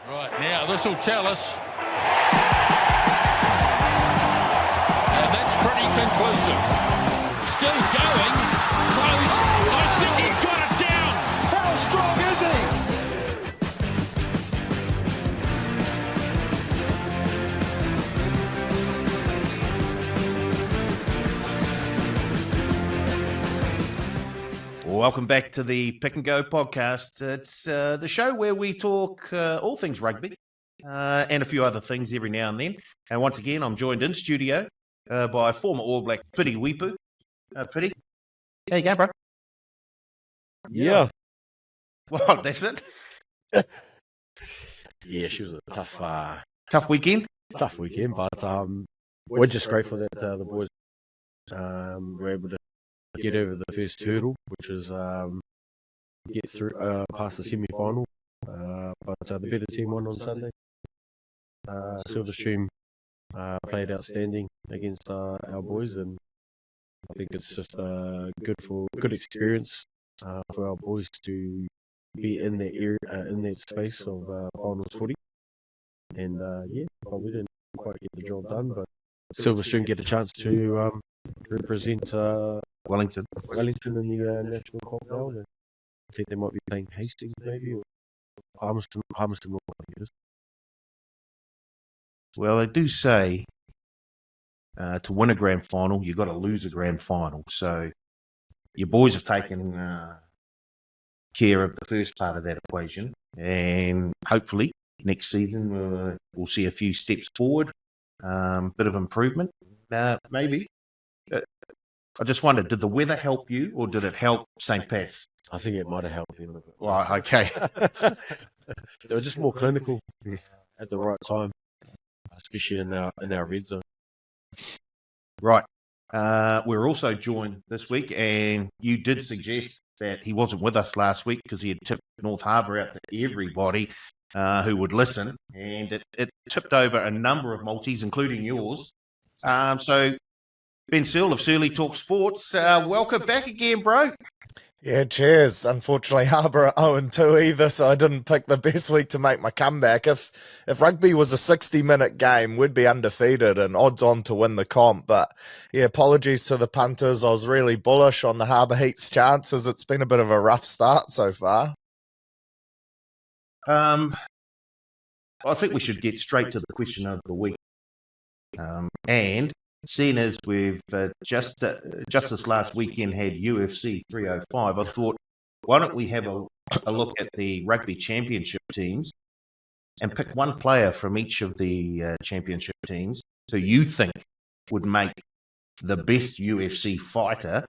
Right, now this will tell us. And that's pretty conclusive. Still going. Close. I think he got it down. How strong is he? Welcome back to the Pick and Go podcast. It's the show where we talk all things rugby and a few other things every now and then. And once again, I'm joined in studio by former All Black Piri Wipu. Piri, how you going, bro? Yeah. Well, that's it. Yeah, she was a Tough weekend. tough weekend, but we're just grateful that the boys were able to get over the first hurdle, which is get through past the semi-final. But the better team won on Sunday. Silverstream played outstanding against our boys, and I think it's just good experience for our boys to be in that area, in that space of finals footy. And well, we didn't quite get the job done, but Silverstream get a chance to represent Wellington. Wellington in the National Cup now. I think they might be playing Hastings maybe, or Palmerston North, I think it is. Well, they do say to win a grand final, you've got to lose a grand final. So your boys have taken care of the first part of that equation, and hopefully next season we'll see a few steps forward, bit of improvement, maybe. I just wondered, did the weather help you, or did it help St. Pat's? I think it might have helped them a bit. Well, okay. They were just more clinical at the right time, especially in our red zone. Right. We're also joined this week, and you did suggest that he wasn't with us last week because he had tipped North Harbour out to everybody who would listen, and it tipped over a number of multis, including yours. So Ben Searle of Searle Talk Sports, welcome back again, bro. Yeah, cheers. Unfortunately, Harbour are 0-2 either, so I didn't pick the best week to make my comeback. If rugby was a 60-minute game, we'd be undefeated and odds on to win the comp. But yeah, apologies to the punters. I was really bullish on the Harbour Heat's chances. It's been a bit of a rough start so far. I think we should get straight to the question of the week. And seeing as we've just this last weekend had UFC 305, I thought, why don't we have a look at the rugby championship teams and pick one player from each of the championship teams who you think would make the best UFC fighter.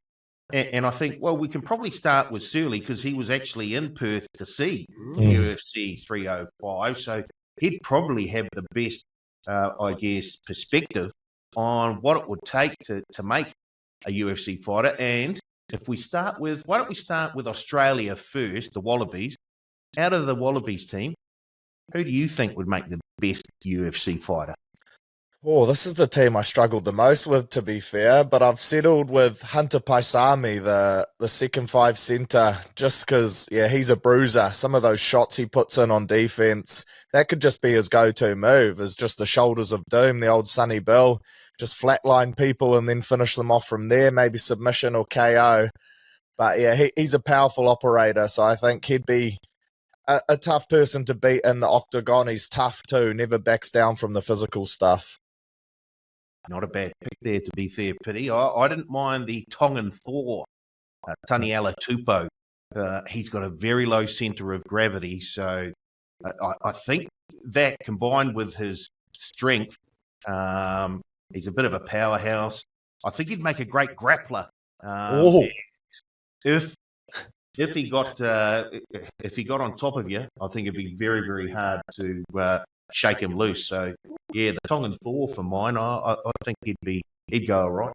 And I think, well, we can probably start with Searle because he was actually in Perth to see UFC 305. So he'd probably have the best, I guess, perspective on what it would take to make a UFC fighter. And if we start with, why don't we start with Australia first, the Wallabies. Out of the Wallabies team, who do you think would make the best UFC fighter? Oh, this is the team I struggled the most with, to be fair, but I've settled with Hunter Paisami, the second five centre, just because, yeah, he's a bruiser. Some of those shots he puts in on defence, that could just be his go-to move, is just the shoulders of doom, the old Sonny Bill, just flatline people and then finish them off from there, maybe submission or KO. But yeah, he's a powerful operator, so I think he'd be a tough person to beat in the octagon. He's tough too, never backs down from the physical stuff. Not a bad pick there, to be fair, Pity. I didn't mind the Tongan Thor, Taniela Tupou. He's got a very low centre of gravity, so I think that combined with his strength, he's a bit of a powerhouse. I think he'd make a great grappler. If he got on top of you, I think it'd be very, very hard to shake him loose. So yeah, the Tongan Thor for mine, I think he'd go all right.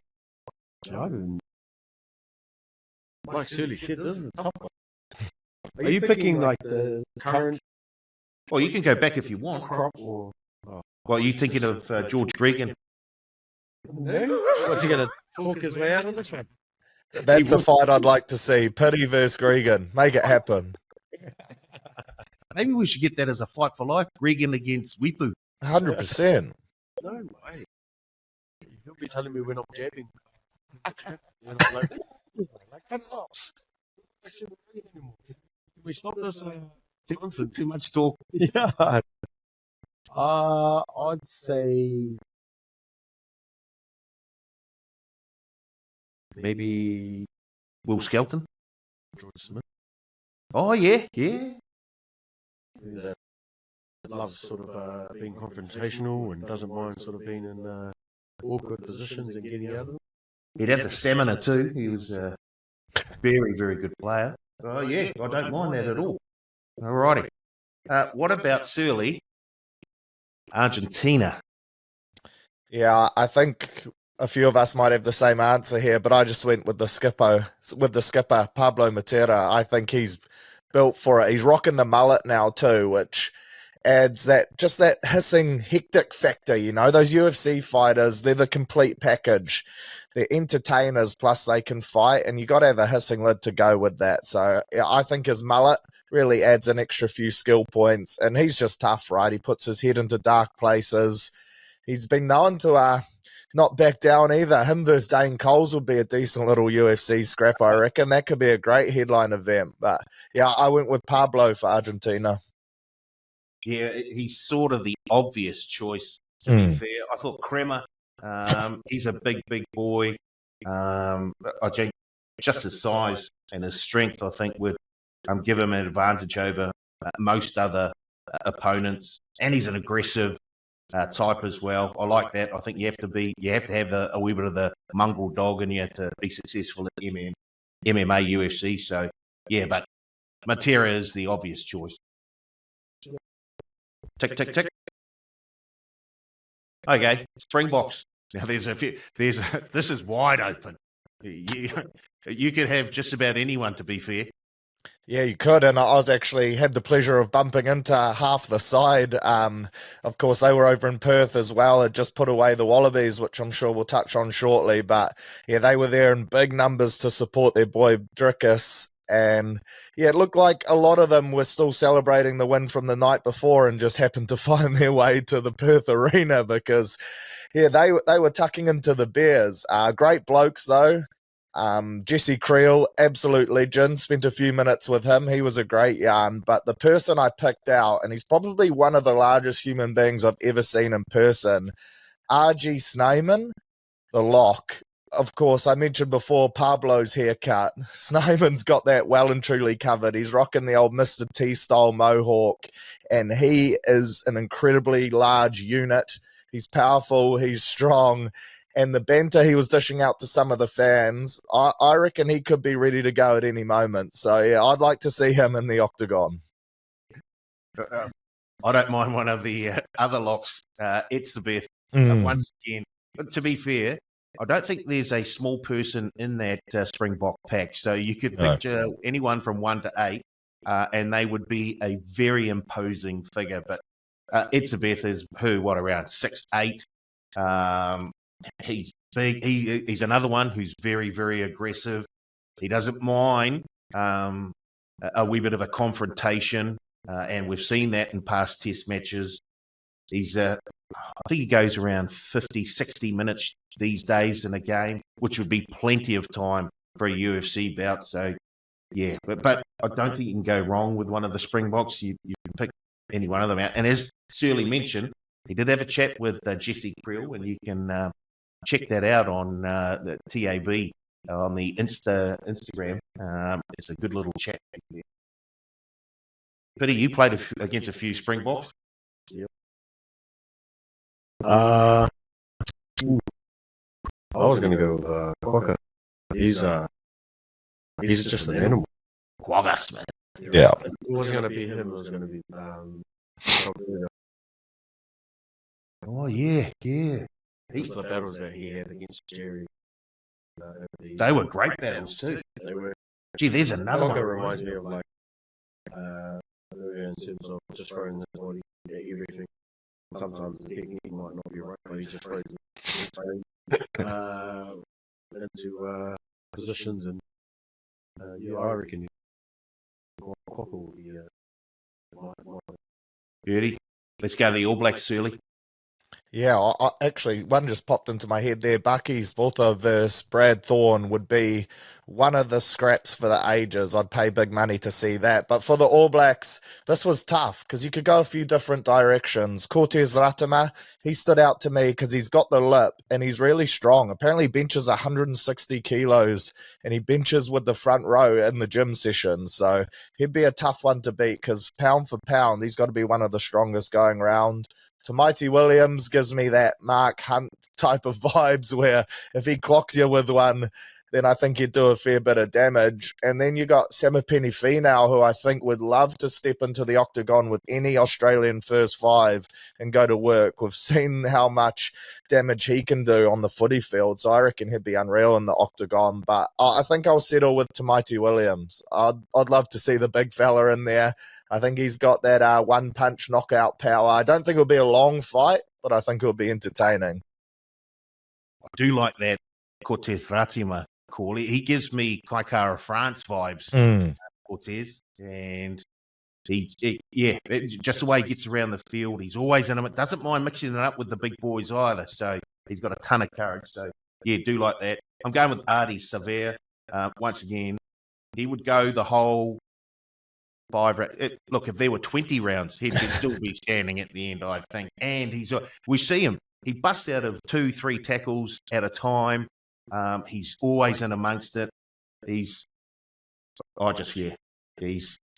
Like Shirley said, this is the top one. Are you picking like the current? Well, you can go back if you want. Crop or? Oh. Well, are you thinking of George Gregan? No? What's he going to talk his way out of this one? That's a fight I'd like to see. Piri versus Gregan. Make it happen. Maybe we should get that as a fight for life. Regan against Wipu. 100%. No way. He'll be telling me when I'm jabbing. And I'm like, cut it off. I shouldn't do it anymore. Can we stop this? Listen, too much talk. Yeah. I'd say maybe Will Skelton. George Smith. Oh, yeah. That loves sort of being confrontational and doesn't mind sort of being in awkward positions and getting out of them. He'd have the stamina too. He was a very, very good player. Oh, yeah. I don't mind that at all. All righty. What about Searle? Argentina. Yeah, I think a few of us might have the same answer here, but I just went with the skipper, Pablo Matera. I think he's built for it. He's rocking the mullet now too, which adds that hissing, hectic factor. You know, those UFC fighters, they're the complete package. They're entertainers, plus they can fight, and you got to have a hissing lid to go with that. So yeah, I think his mullet really adds an extra few skill points, and he's just tough, right? He puts his head into dark places. He's been known to not back down either. Him versus Dane Coles would be a decent little UFC scrap, I reckon. That could be a great headline event. But yeah, I went with Pablo for Argentina. Yeah, he's sort of the obvious choice, to be fair. I thought Kremer, he's a big boy. I think just his size and his strength, I think, would give him an advantage over most other opponents. And he's an aggressive type as well. I like that. I think you have to have a wee bit of the mongrel dog in you to be successful at MMA, UFC. So yeah, but Matera is the obvious choice. Tick, tick, tick. Okay, Springboks. Now there's a few. This is wide open. You could have just about anyone, to be fair. Yeah, you could, and I was actually had the pleasure of bumping into half the side. Of course, they were over in Perth as well. Had just put away the Wallabies, which I'm sure we'll touch on shortly. But yeah, they were there in big numbers to support their boy Drickus. And yeah, it looked like a lot of them were still celebrating the win from the night before and just happened to find their way to the Perth arena because, yeah, they were tucking into the Bears. Great blokes, though. Jesse Creel, absolute legend. Spent a few minutes with him. He was a great yarn. But the person I picked out, and he's probably one of the largest human beings I've ever seen in person, R.G. Snyman, the lock. Of course, I mentioned before Pablo's haircut. Snyman's got that well and truly covered. He's rocking the old Mr. T-style mohawk, and he is an incredibly large unit. He's powerful, he's strong, and the banter he was dishing out to some of the fans, I reckon he could be ready to go at any moment. So, yeah, I'd like to see him in the octagon. I don't mind one of the other locks. It's the best. Once again, but to be fair, I don't think there's a small person in that Springbok pack. So you could picture anyone from 1 to 8, and they would be a very imposing figure. But Etzebeth is around 6'8". He's big. He's another one who's very, very aggressive. He doesn't mind a wee bit of a confrontation, and we've seen that in past test matches. He's I think he goes around 50, 60 minutes these days in a game, which would be plenty of time for a UFC bout. So, yeah, but I don't think you can go wrong with one of the Springboks. You can pick any one of them out. And as Searle mentioned, he did have a chat with Jesse Creel, and you can check that out on the TAB on the Instagram. It's a good little chat. Piri, you played against a few Springboks. Yep. I was going to go with Quokka. He's just an animal. Quagga Smith. Yeah. It wasn't going to be him. It was going to be Oh, yeah. just the battles that he had against Jerry. They were great battles too. They were. Gee, there's another one. Quokka reminds me of like in terms of just throwing the body at everything. Sometimes the technique might not be right, but he just throws into positions, and I reckon Quokka will be Beauty. Let's go to the All Blacks, Searle. Yeah, actually, one just popped into my head there. Bucky's Botha versus Brad Thorne would be one of the scraps for the ages. I'd pay big money to see that. But for the All Blacks, this was tough because you could go a few different directions. Cortez Ratama, he stood out to me because he's got the lip and he's really strong. Apparently, he benches 160 kilos and he benches with the front row in the gym session. So he'd be a tough one to beat because pound for pound, he's got to be one of the strongest going round. Mighty Williams gives me that Mark Hunt type of vibes where if he clocks you with one, then I think he'd do a fair bit of damage. And then you got Samipeni Finau, who I think would love to step into the octagon with any Australian first five and go to work. We've seen how much damage he can do on the footy field, so I reckon he'd be unreal in the octagon. But I think I'll settle with Mighty Williams. I'd love to see the big fella in there. I think he's got that one-punch knockout power. I don't think it'll be a long fight, but I think it'll be entertaining. I do like that Cortez Ratima call. He gives me Kaikara France vibes, Cortez. And just the way he gets around the field. He's always in it. Doesn't mind mixing it up with the big boys either. So he's got a ton of courage. So, yeah, do like that. I'm going with Artie Savere. Once again, he would go the whole 5 rounds. Look, if there were 20 rounds, he'd still be standing at the end, I think. And we see him. He busts out of 2-3 tackles at a time. He's always in amongst it. I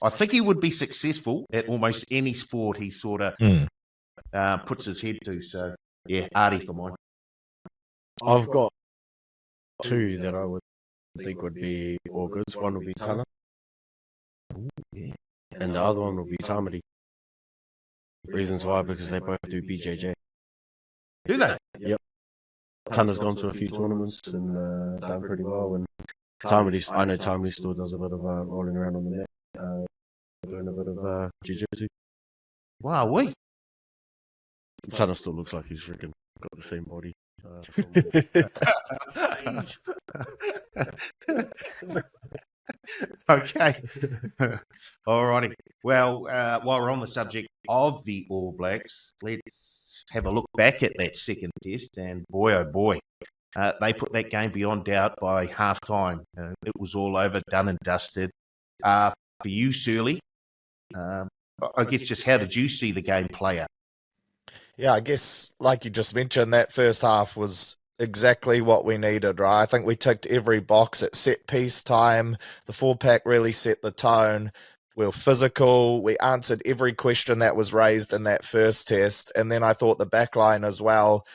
think he would be successful at almost any sport he sort of puts his head to. So, yeah, Artie for mine. I've got 2 that I would think would be all goods. One would be Tana. And the other one will be Tamati. Reasons why, because they both do BJJ. Do they? Yep. Tana's gone to a few tournaments and done pretty well. And I know Tamati still does a bit of rolling around on the net, doing a bit of jiu-jitsu. Wow, we. Tana still looks like he's freaking got the same body. Okay. All righty. Well, while we're on the subject of the All Blacks, let's have a look back at that second test. And boy, oh boy, they put that game beyond doubt by half-time. It was all over, done and dusted. For you, Searle, I guess just how did you see the game play out? Yeah, I guess, like you just mentioned, that first half was exactly what we needed, right? I think we ticked every box at set piece time. The 4-pack really set the tone. We were physical. We answered every question that was raised in that first test. And then I thought the back line as well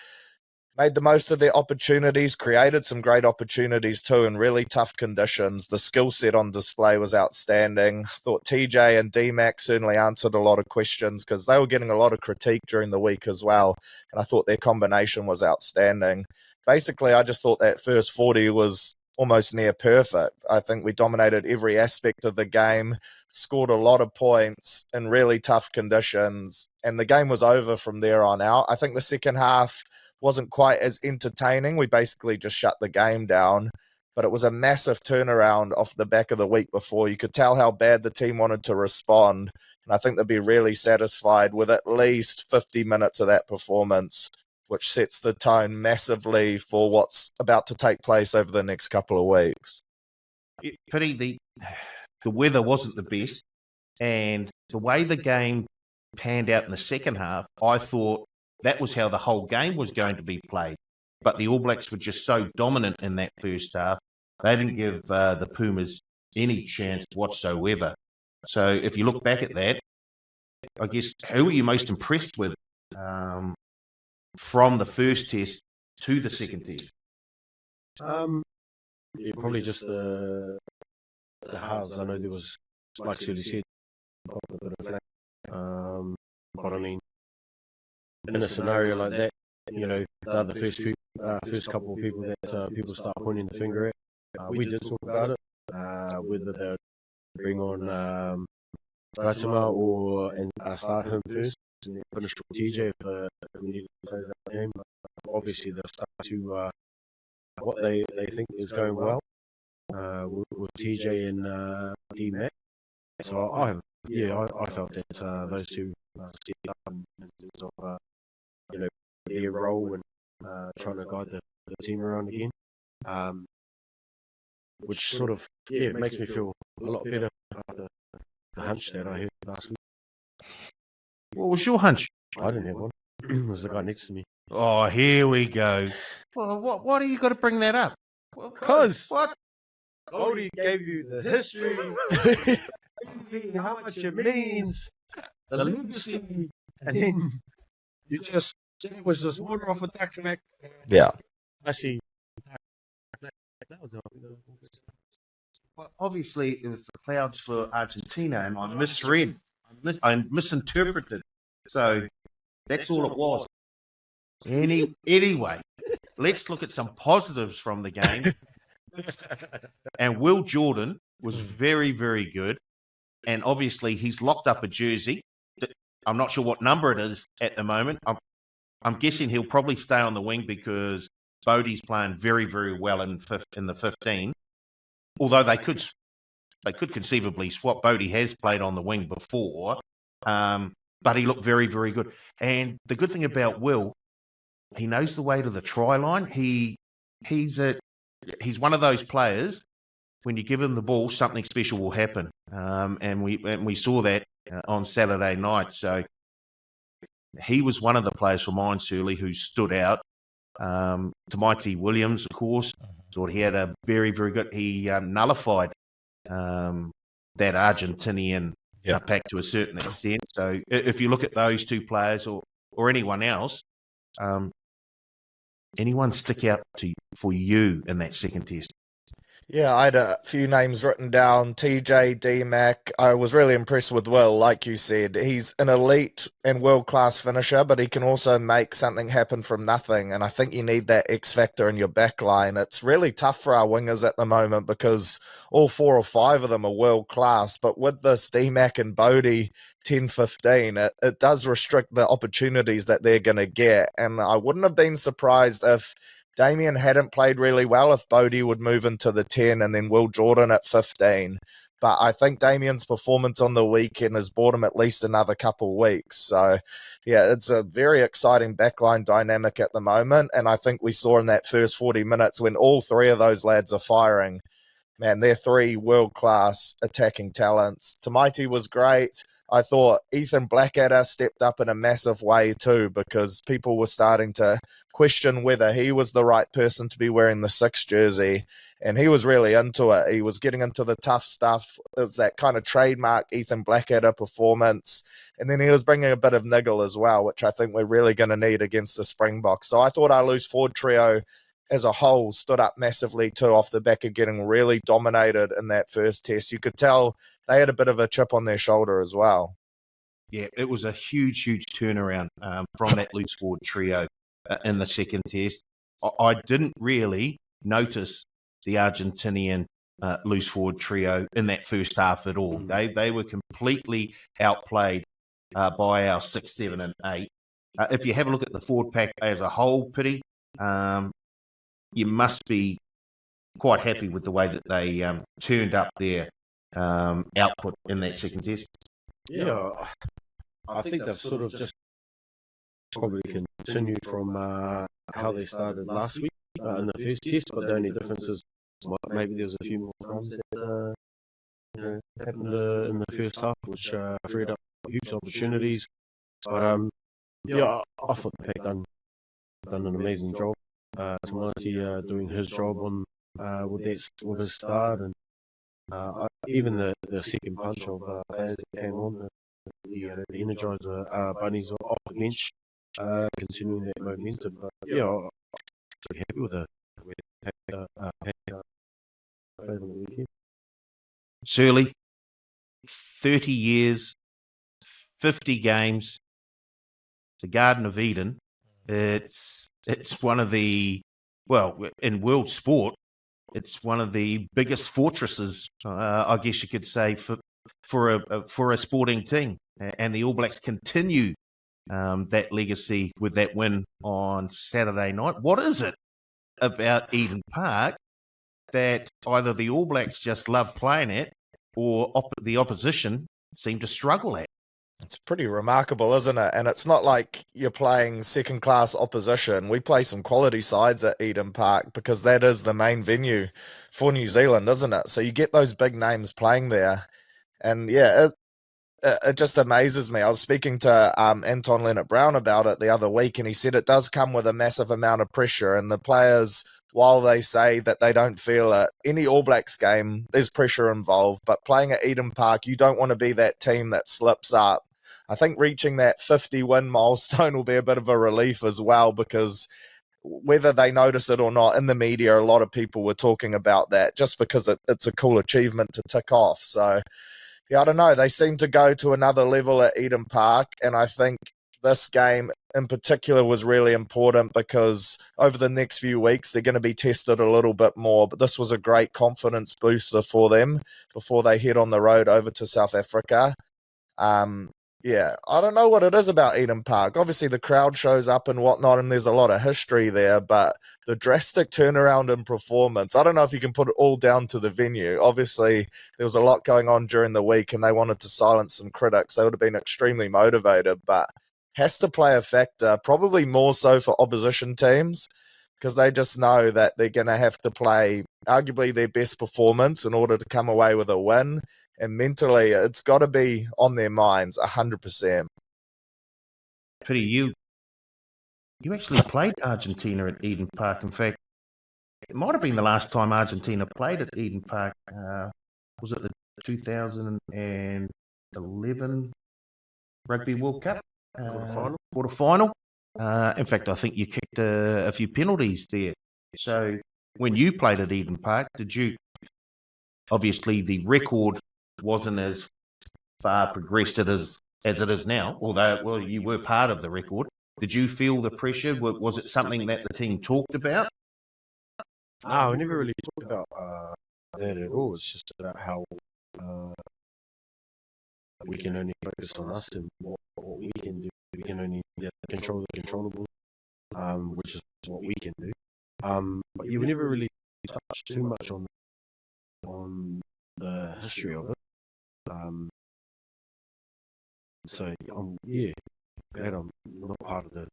made the most of their opportunities, created some great opportunities too in really tough conditions. The skill set on display was outstanding. I thought TJ and DMAC certainly answered a lot of questions because they were getting a lot of critique during the week as well. And I thought their combination was outstanding. Basically, I just thought that first 40 was almost near perfect. I think we dominated every aspect of the game, scored a lot of points in really tough conditions, and the game was over from there on out. I think the second half wasn't quite as entertaining. We basically just shut the game down, but it was a massive turnaround off the back of the week before. You could tell how bad the team wanted to respond, and I think they'd be really satisfied with at least 50 minutes of that performance, which sets the tone massively for what's about to take place over the next couple of weeks. Pity the weather wasn't the best, and the way the game panned out in the second half, I thought that was how the whole game was going to be played. But the All Blacks were just so dominant in that first half, they didn't give the Pumas any chance whatsoever. So if you look back at that, I guess, who were you most impressed with from the first test to the second test? Probably just the halves. I know there was, like Shirley said, a bit of flack. But I mean, in a scenario like that, you know, they're the first couple of people that people start pointing the finger at. We did talk about it, whether they bring on Ratima and start him first and then finish with TJ if we need to close that game. Obviously, they'll start to what they think is going well with TJ and D-Mac. So I have I felt that those two stepped up in terms of their role and trying to guide the team around again, which sort of makes me feel a lot better after the hunch that I had last week. What was your hunch? I didn't have one. There's the guy next to me. Oh, here we go. Well, what do you got to bring that up? Because What? Goldie gave you the history, how much it means, the legacy, and then it was just water off a duck's back. Yeah. I see. Well, obviously, it was the clouds for Argentina, and I misread. I misinterpreted. So that's all it was. Anyway, let's look at some positives from the game. And Will Jordan was very, very good. And obviously, he's locked up a jersey. I'm not sure what number it is at the moment. I'm guessing he'll probably stay on the wing because Bodie's playing very, very well in the 15. Although they could conceivably swap. Bodie has played on the wing before, but he looked very, very good. And the good thing about Will, he knows the way to the try line. He's one of those players. When you give him the ball, something special will happen, and we saw that on Saturday night. So he was one of the players for mine, Searle, who stood out. Tamaiti Williams, of course, thought he had a very, very good. He nullified that Argentinian pack to a certain extent. So if you look at those two players or anyone else, anyone stick out for you in that second test? Yeah, I had a few names written down. TJ, D-Mac. I was really impressed with Will, like you said. He's an elite and world-class finisher, but he can also make something happen from nothing. And I think you need that X factor in your back line. It's really tough for our wingers at the moment because all 4 or 5 of them are world-class. But with this D-Mac and Bodie 10-15, it does restrict the opportunities that they're going to get. And I wouldn't have been surprised if Damien hadn't played really well, if Bodie would move into the 10 and then Will Jordan at 15. But I think Damien's performance on the weekend has bought him at least another couple weeks. So, yeah, it's a very exciting backline dynamic at the moment. And I think we saw in that first 40 minutes when all 3 of those lads are firing, man, they're 3 world-class attacking talents. Tamaiti was great. I thought Ethan Blackadder stepped up in a massive way too, because people were starting to question whether he was the right person to be wearing the 6 jersey, and he was really into it. He was getting into the tough stuff. It was that kind of trademark Ethan Blackadder performance, and then he was bringing a bit of niggle as well, which I think we're really going to need against the Springboks. So I thought our loose forward trio as a whole stood up massively too, off the back of getting really dominated in that first test. You could tell they had a bit of a chip on their shoulder as well. Yeah, it was a huge, huge turnaround from that loose forward trio in the second test. I didn't really notice the Argentinian loose forward trio in that first half at all. They were completely outplayed by our 6, 7, and 8. If you have a look at the forward pack as a whole, Piri, you must be quite happy with the way that they turned up their output in that second test. Yeah, I think they've sort of just probably continued from how they started last week in the first test, but the only difference is maybe there was a few more runs that happened in the first half, which freed up huge opportunities. But I thought the pack done an amazing job. Tamaiti doing his job on with his start, and even the second bunch of players that came on, the Energizer bunnies off the bench, continuing that momentum. But I'm pretty happy with the weekend. Searle, 30 years, 50 games, the Garden of Eden. It's one of the, well, in world sport, it's one of the biggest fortresses, I guess you could say, for a sporting team. And the All Blacks continue that legacy with that win on Saturday night. What is it about Eden Park that either the All Blacks just love playing at, or the opposition seem to struggle at. It's pretty remarkable, isn't it? And it's not like you're playing second-class opposition. We play some quality sides at Eden Park because that is the main venue for New Zealand, isn't it? So you get those big names playing there. And yeah, it just amazes me. I was speaking to Anton Leonard-Brown about it the other week, and he said it does come with a massive amount of pressure. And the players, while they say that they don't feel it, any All Blacks game, there's pressure involved. But playing at Eden Park, you don't want to be that team that slips up. I think reaching that 50-win milestone will be a bit of a relief as well, because whether they notice it or not, in the media, a lot of people were talking about that just because it's a cool achievement to tick off. So, yeah, I don't know. They seem to go to another level at Eden Park, and I think this game in particular was really important because over the next few weeks, they're going to be tested a little bit more. But this was a great confidence booster for them before they head on the road over to South Africa. Yeah, I don't know what it is about Eden Park. Obviously, the crowd shows up and whatnot, and there's a lot of history there, but the drastic turnaround in performance, I don't know if you can put it all down to the venue. Obviously, there was a lot going on during the week, and they wanted to silence some critics. They would have been extremely motivated, but has to play a factor, probably more so for opposition teams, because they just know that they're going to have to play arguably their best performance in order to come away with a win. And mentally, it's got to be on their minds 100%. Piri, you actually played Argentina at Eden Park. In fact, it might have been the last time Argentina played at Eden Park. Was it the 2011 Rugby World Cup quarterfinal? In fact, I think you kicked a few penalties there. So when you played at Eden Park, did you? Obviously, the record wasn't as far progressed as it is now, although, well, you were part of the record. Did you feel the pressure? Was it something that the team talked about? We never really talked about that at all. It's just about how we can only focus on us and what we can do. We can only control the controllable, which is what we can do. But you never really touch too much on the history of it. So yeah, glad I'm not part of the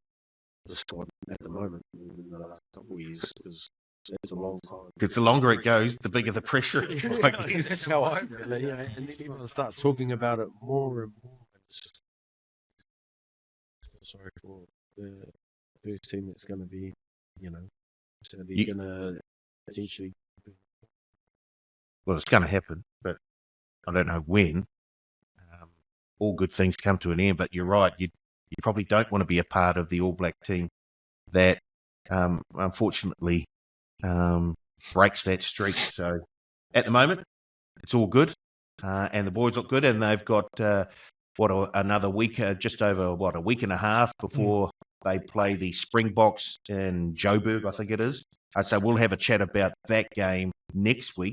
squad at the moment in the last couple of years, because it's a long time. Because the longer it goes, the bigger the pressure. That's how I feel. And then people start talking about it more and more. It's just sorry for the first team that's going to be, going to potentially. Well, it's going to happen, but I don't know when. All good things come to an end, but you're right. You probably don't want to be a part of the All Black team that, unfortunately, breaks that streak. So at the moment, it's all good, and the boys look good, and they've got another week, just over a week and a half before they play the Springboks in Joburg, I think it is. So we'll have a chat about that game next week.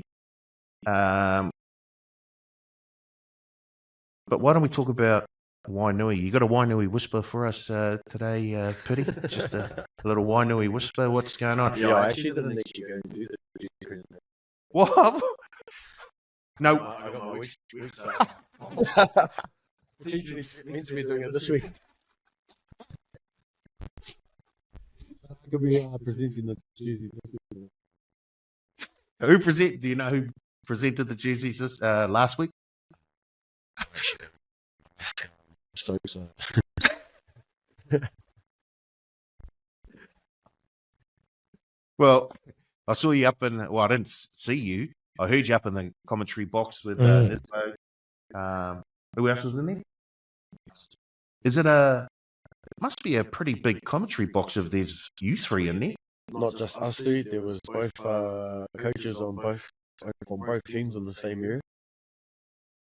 But why don't we talk about Wainui? You got a Wainui whisper for us today, Piri? Just a little Wainui whisper. What's going on? Yeah, I actually didn't let you go and do the What? No. I got my week. Meant to be doing it this week. I could be presenting the jerseys. Do you know who presented the jerseys this, last week? Stokes. Well, I saw you up in. Well, I didn't see you. I heard you up in the commentary box with Nismo. Who else was in there? Is it a? It must be a pretty big commentary box if there's you three in there. Not just us three. There was both coaches from both teams on the same area.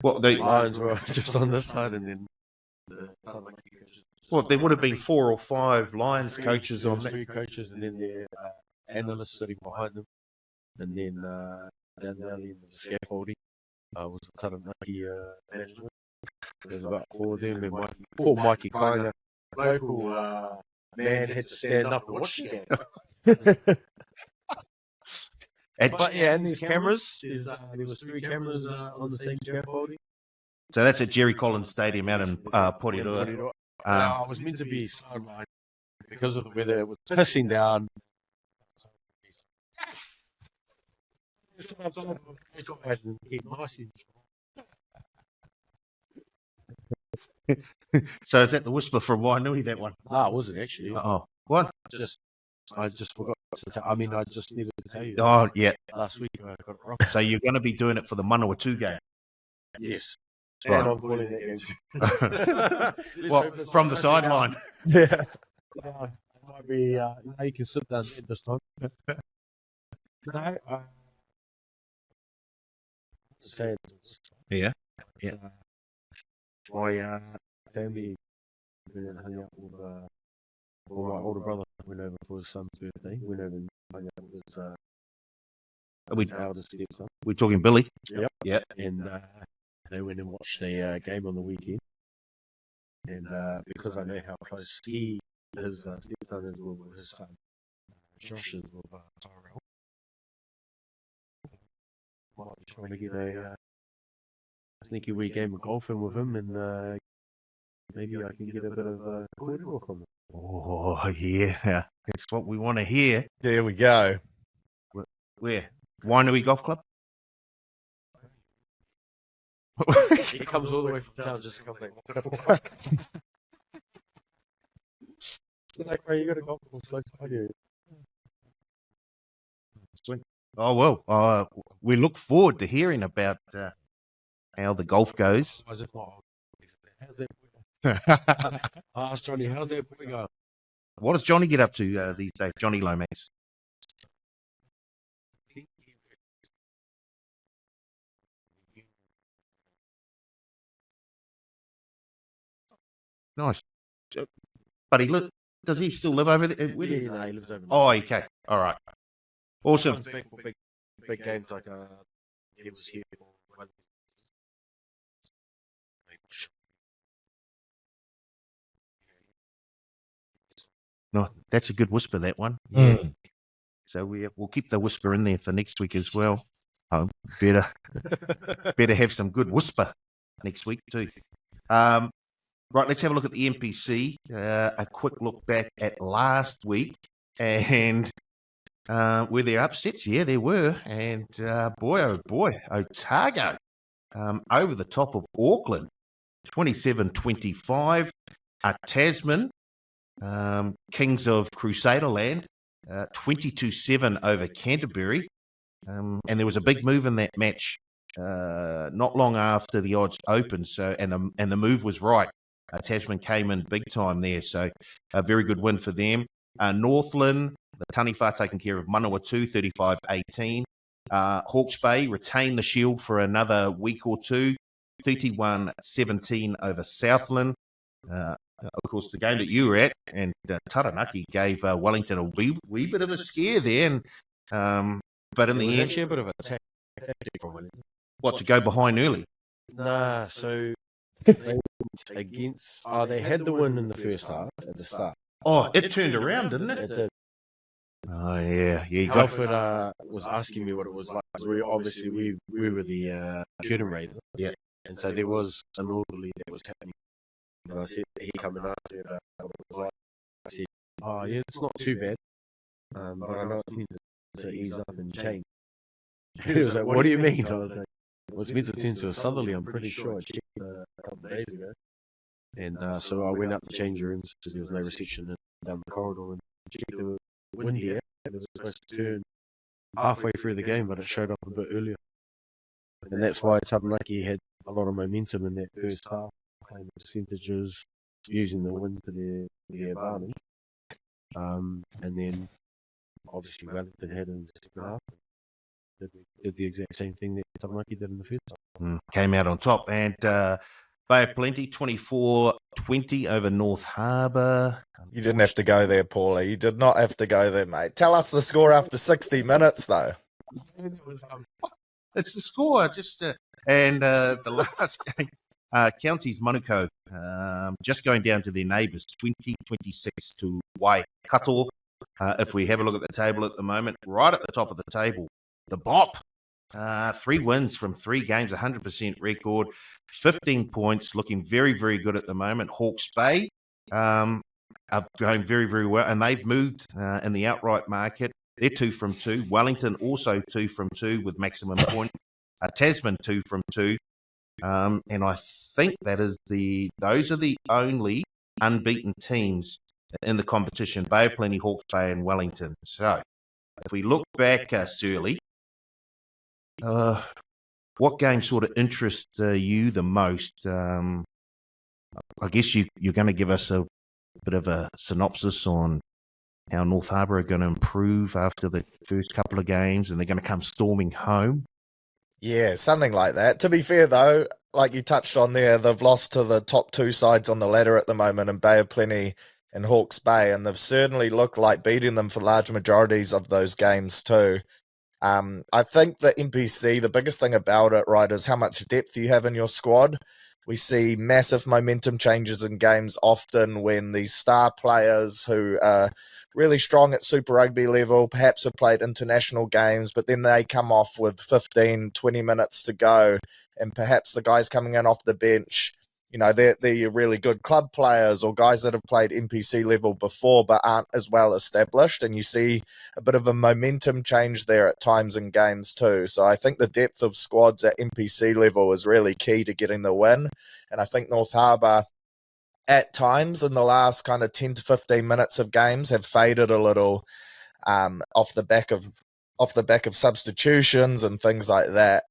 Well, the Lions were just on this side, and then there would have been 4 or 5 Lions coaches on that. 3 coaches, and then the analysts sitting behind them, and then down there in the scaffolding was the Taranaki management. There's about 4 of them, and poor Mikey Kainga, local man, had to stand up and watch the game. But yeah, and these cameras, there was 3 cameras on the same scaffolding. So that's at Jerry Collins Stadium out in Porirua. I was meant to be sidelined because of the weather. It was pissing down. Yes! So is that the whisper from Wainui, that one? No, it wasn't actually. Oh, what? I just forgot to tell. I mean, I just needed to tell you. Oh, yeah. Last week I got it wrong. So you're going to be doing it for the Manawatu game? Yes. Right. And I'm calling that game. Well, from the sideline. Yeah. It might be, you can sit down this time. No, Yeah. Yeah. My family went and hung out with my older brother. Went over for his son's birthday. Went over and hung out with his eldest stepson. We're talking Billy? Yep. Yeah. And they went and watched the game on the weekend. And because I know how close his stepson is with his son, Josh is with Searle. Might be trying to get a sneaky wee game of golf in with him, and maybe I can get a bit of a corridor from him. Oh, yeah. That's what we want to hear. There we go. Where? Wainui Golf Club? He comes all the way from town just to come back. Like, where you got to golf course close by you? Oh, well, we look forward to hearing about how the golf goes. How's that? I asked Johnny, how's that boy going? What does Johnny get up to these days? Johnny Lomax. Nice. But does he still live over there? Where Yeah, no, he lives over there. Oh, okay. All right. Awesome. Comes back for big games like he was here for Wellington. No, that's a good whisper, that one. Yeah. So we'll keep the whisper in there for next week as well. Oh, better have some good whisper next week too. Right, let's have a look at the NPC. A quick look back at last week, and were there upsets? Yeah, there were. And boy, oh boy, Otago over the top of Auckland, 27-25. Tasman, Kings of Crusaderland, 22-7 over Canterbury. And there was a big move in that match not long after the odds opened. So and the move was right. Tasman came in big time there. So a very good win for them. Northland, the Taniwha taking care of Manawatu, 35-18. Hawke's Bay retained the shield for another week or two, 31-17 over Southland. Of course, the game that you were at, and Taranaki gave Wellington a wee bit of a scare there. And, but in the end, actually a bit of a tactic from Wellington. What, to go behind early? Nah, so they went against. They had the win in the first half at the start. Oh, it turned around, didn't It it? did. Oh, yeah. You got Alfred was asking me what it was like. We were the curtain raiser. Yeah. And so there was an orderly that was happening. And I said, he coming after about what it was like. I said, oh yeah, it's not too bad. But I know it's meant to ease up and change. He was like, what do you mean? I was like, well, it's meant to turn to a southerly, I'm pretty sure. I checked a couple of days ago. And so I went up to change rooms because there was no reception down the corridor and checked the wind here. It was supposed to turn halfway through the game, but it showed up a bit earlier. And that's why Taranaki had a lot of momentum in that first half, playing percentages, using the wind to their advantage. And then, obviously, Wellington had in the second half. Did the exact same thing that Taranaki did in the first half. came out on top. And Bay of Plenty, 24-20 over North Harbour. You didn't have to go there, Paulie. You did not have to go there, mate. Tell us the score after 60 minutes, though. It's the score, and the last game, Counties Manukau, just going down to their neighbours, 20-26 to Waikato. If we have a look at the table at the moment, right at the top of the table, the Bop, 3 wins from 3 games, 100% record, 15 points, looking very, very good at the moment. Hawke's Bay are going very, very well, and they've moved in the outright market. They're 2 from 2. Wellington also 2 from 2 with maximum points. Tasman 2 from 2. And I think those are the only unbeaten teams in the competition: Bay of Plenty, Hawke's Bay, and Wellington. So if we look back, Searle, what game sort of interests you the most? I guess you're going to give us a bit of a synopsis on how North Harbour are going to improve after the first couple of games, and they're going to come storming home. Yeah, something like that. To be fair, though, like you touched on there, they've lost to the top 2 sides on the ladder at the moment in Bay of Plenty and Hawke's Bay, and they've certainly looked like beating them for large majorities of those games too. I think the NPC, the biggest thing about it, right, is how much depth you have in your squad. We see massive momentum changes in games often when these star players who are really strong at Super Rugby level, perhaps have played international games, but then they come off with 15, 20 minutes to go, and perhaps the guys coming in off the bench, you know, they're really good club players or guys that have played NPC level before but aren't as well established, and you see a bit of a momentum change there at times in games too. So I think the depth of squads at NPC level is really key to getting the win, and I think North Harbour at times in the last kind of 10 to 15 minutes of games have faded a little off the back of substitutions and things like that.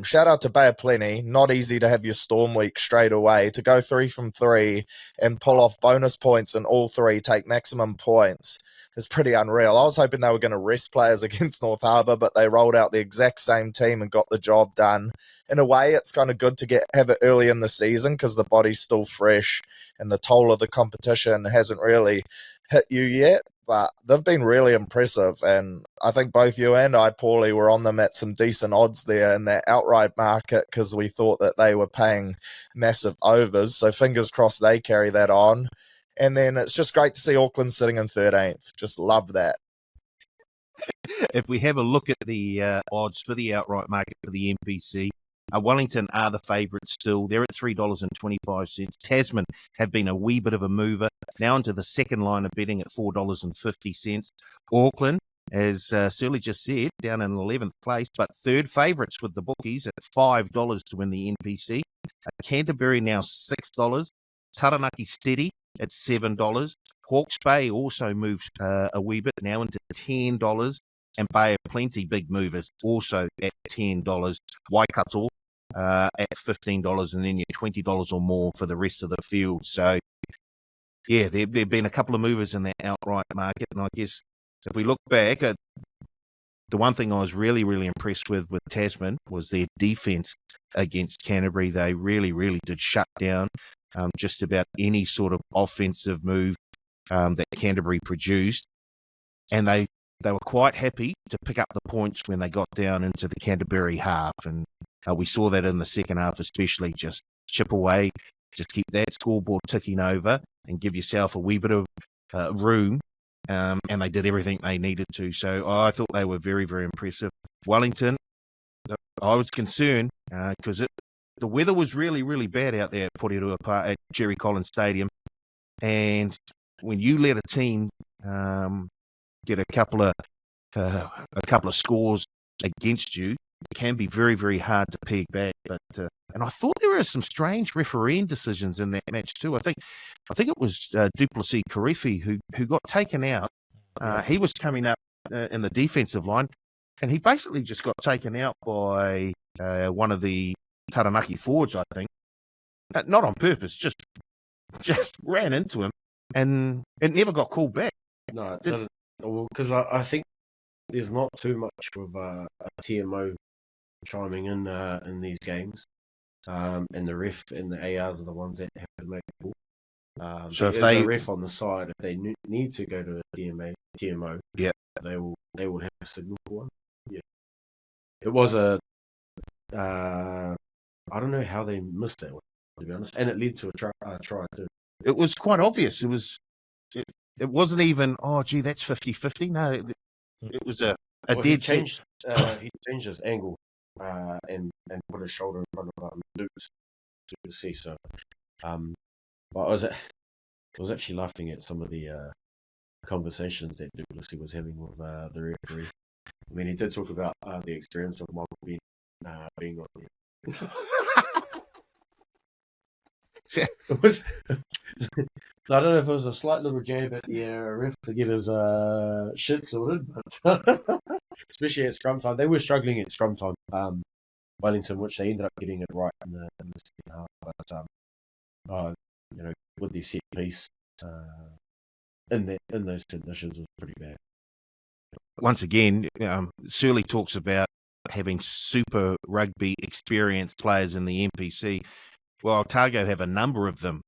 Shout out to Bay of Plenty. Not easy to have your storm week straight away. To go 3 from 3 and pull off bonus points in all 3, take maximum points, is pretty unreal. I was hoping they were going to rest players against North Harbour, but they rolled out the exact same team and got the job done. In a way, it's kind of good to have it early in the season because the body's still fresh and the toll of the competition hasn't really hit you yet. But they've been really impressive, and I think both you and I, Paulie, were on them at some decent odds there in that outright market because we thought that they were paying massive overs. So fingers crossed they carry that on. And then it's just great to see Auckland sitting in 13th. Just love that. If we have a look at the odds for the outright market for the NPC, Wellington are the favourites still. They're at $3.25. Tasman have been a wee bit of a mover, now into the second line of betting at $4.50. Auckland, as Searle just said, down in 11th place, but third favourites with the bookies at $5 to win the NPC. Canterbury now $6. Taranaki steady at $7. Hawke's Bay also moved a wee bit, now into $10. And Bay of Plenty, big movers, also at $10. Waikato at $15, and then you're $20 or more for the rest of the field. So, yeah, there have been a couple of movers in that outright market. And I guess if we look back, the one thing I was really, really impressed with Tasman was their defence against Canterbury. They really, really did shut down just about any sort of offensive move that Canterbury produced. And they were quite happy to pick up the points when they got down into the Canterbury half. And we saw that in the second half, especially. Just chip away, just keep that scoreboard ticking over and give yourself a wee bit of room. And they did everything they needed to. So I thought they were very, very impressive. Wellington, I was concerned because the weather was really, really bad out there at Porirua Park at Jerry Collins Stadium. And when you let a team get a couple of scores against you, it can be very, very hard to peg back. But and I thought there were some strange refereeing decisions in that match too. I think it was Duplessis Karifi who got taken out. He was coming up in the defensive line, and he basically just got taken out by one of the Taranaki forwards, I think. Not on purpose, just ran into him, and it never got called back. No, it didn't. Well, because I think there's not too much of a TMO chiming in these games, and the ref and the ARs are the ones that have to make the call. So if there's a ref on the side, if they need to go to a TMO, yeah, they will have a signal for one. Yeah, it was a I don't know how they missed that one, to be honest, and it led to a try too. It was quite obvious. It wasn't even, oh, gee, that's 50-50. No, it was a dead he changed his angle and put his shoulder in front of Luke's to see. So, but I was actually laughing at some of the conversations that Duplessis was having with the referee. I mean, he did talk about the experience of Michael being on there. It was, I don't know if it was a slight little jab at the ref to get his shit sorted, but especially at scrum time. They were struggling at scrum time, Wellington, which they ended up getting it right in the second half. But, with the set piece in those conditions was pretty bad. Once again, Searle talks about having super rugby experienced players in the NPC. Well, Otago have a number of them,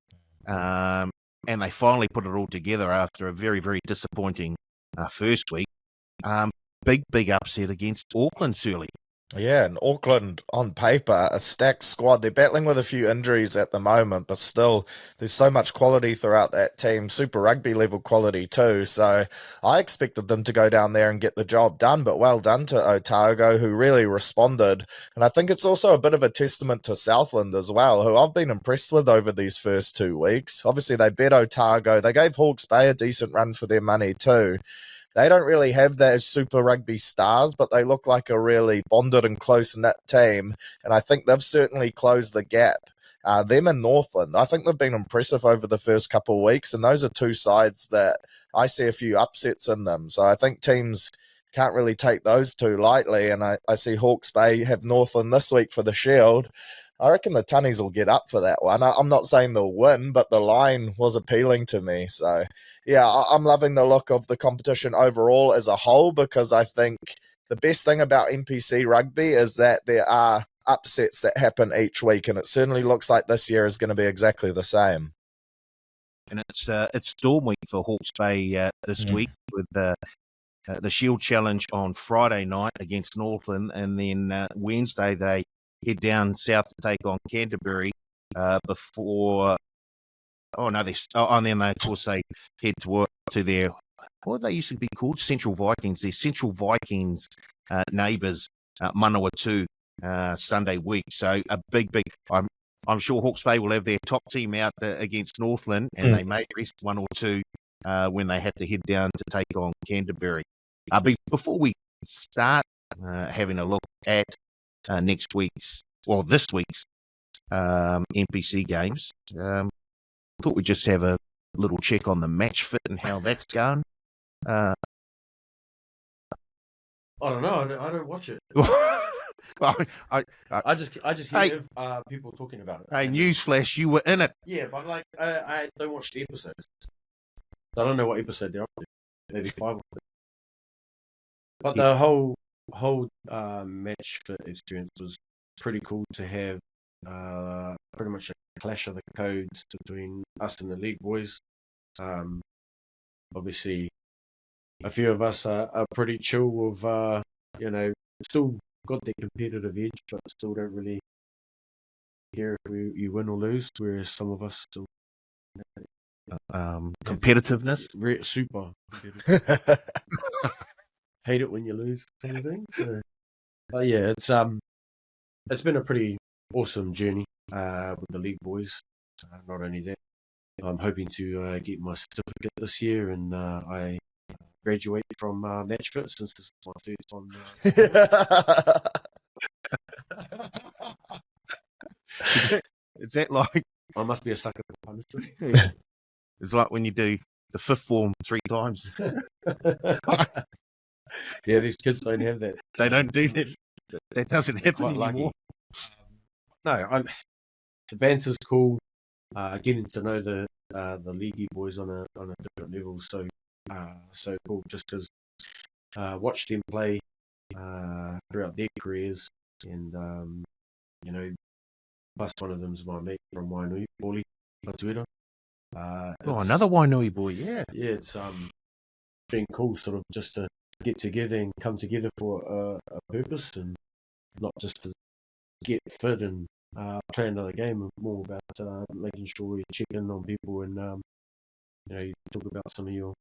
and they finally put it all together after a very, very disappointing first week. Big upset against Auckland, Searle. Yeah, and Auckland, on paper, a stacked squad. They're battling with a few injuries at the moment, but still, there's so much quality throughout that team, Super Rugby level quality too. So I expected them to go down there and get the job done, but well done to Otago, who really responded. And I think it's also a bit of a testament to Southland as well, who I've been impressed with over these first 2 weeks. Obviously, they bet Otago. They gave Hawke's Bay a decent run for their money too. They don't really have those Super Rugby stars, but they look like a really bonded and close-knit team, and I think they've certainly closed the gap. Them and Northland, I think they've been impressive over the first couple of weeks, and those are two sides that I see a few upsets in them. So I think teams can't really take those two lightly, and I see Hawke's Bay have Northland this week for the Shield. I reckon the Tunnies will get up for that one. I'm not saying they'll win, but the line was appealing to me. So, yeah, I'm loving the look of the competition overall as a whole, because I think the best thing about NPC rugby is that there are upsets that happen each week, and it certainly looks like this year is going to be exactly the same. And it's Storm Week for Hawke's Bay this week, with the Shield Challenge on Friday night against Northland, and then Wednesday they head down south to take on Canterbury before. And then of course they head to their, what they used to be called, Central Vikings. Their Central Vikings neighbours, Manawatu, Sunday week. So a big. I'm sure Hawke's Bay will have their top team out against Northland, and they may rest one or two when they have to head down to take on Canterbury. Before we start having a look at this week's NPC games, thought we'd just have a little check on the match fit and how that's going. I don't know. I don't watch it. Well, I just hear people talking about it. Hey, newsflash, you were in it. Yeah, but I don't watch the episodes. So I don't know what episode they're up to. Maybe 5 of them. But the whole match fit experience was pretty cool to have. Pretty much a clash of the codes between us and the league boys. Obviously, a few of us are pretty chill with, still got that competitive edge, but still don't really care if you win or lose, whereas some of us still... competitiveness? Super competitive. Hate it when you lose, kind of thing. So, but yeah, it's been a pretty awesome journey with the league boys. Not only that, I'm hoping to get my certificate this year, and I graduate from Matchfit, since this is my third time. Is that like... I must be a sucker for punishment. It's like when you do the fifth form 3 times. Yeah, these kids don't have that. They don't do that. That doesn't happen anymore. No, the banter's cool. Getting to know the leaguey boys on a different level, so cool. Just because watch them play throughout their careers, and plus one of them's my mate from Wainui, Paulie on Twitter. Another Wainui boy, yeah. Yeah, it's been cool, sort of just to get together and come together for a purpose, and not just to get fit and play another game, and more about making sure we check in on people, and you talk about some of your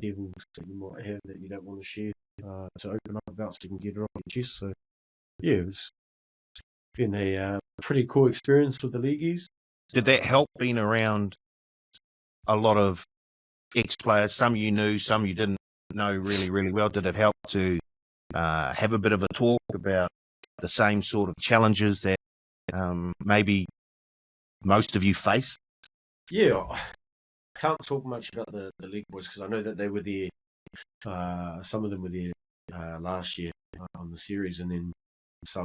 devils that you might have that you don't want to share, to open up about, so you can get it off your chest. So it's been a pretty cool experience with the leagueies. Did that help being around a lot of ex-players? Some you knew, some you didn't know really, really well. Did it help to have a bit of a talk about the same sort of challenges that maybe most of you face? Yeah, I can't talk much about the league boys because I know that they were there. Some of them were there last year on the series, and then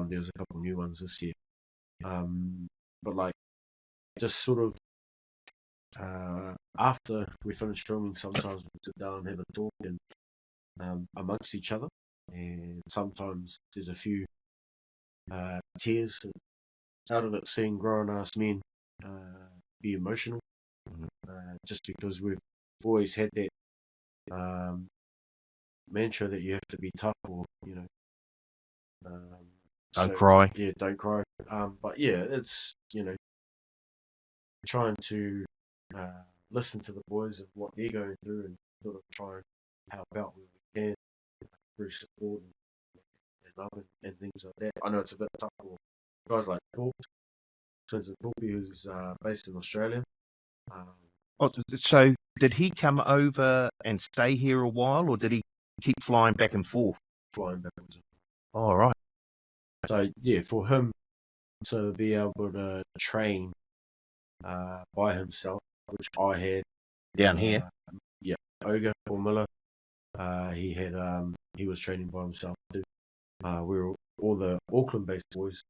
there's a couple of new ones this year. But like, just sort of after we finish filming, sometimes we sit down and have a talk and amongst each other, and sometimes there's a few tears out of it, seeing grown-ass men be emotional, just because we've always had that mantra that you have to be tough, or Don't cry. Yeah, don't cry. But yeah, it's trying to listen to the boys and what they're going through, and sort of try and help out where we can through support and love and things like that. I know it's a bit tough for guys like Paul, Sons of Paul, who's based in Australia. So did he come over and stay here a while, or did he keep flying back and forth? Flying backwards. All right. So yeah, for him to be able to train by himself, which I had Down here? Yeah, Oga Paul Miller. He was training by himself too. We were all the Auckland-based boys,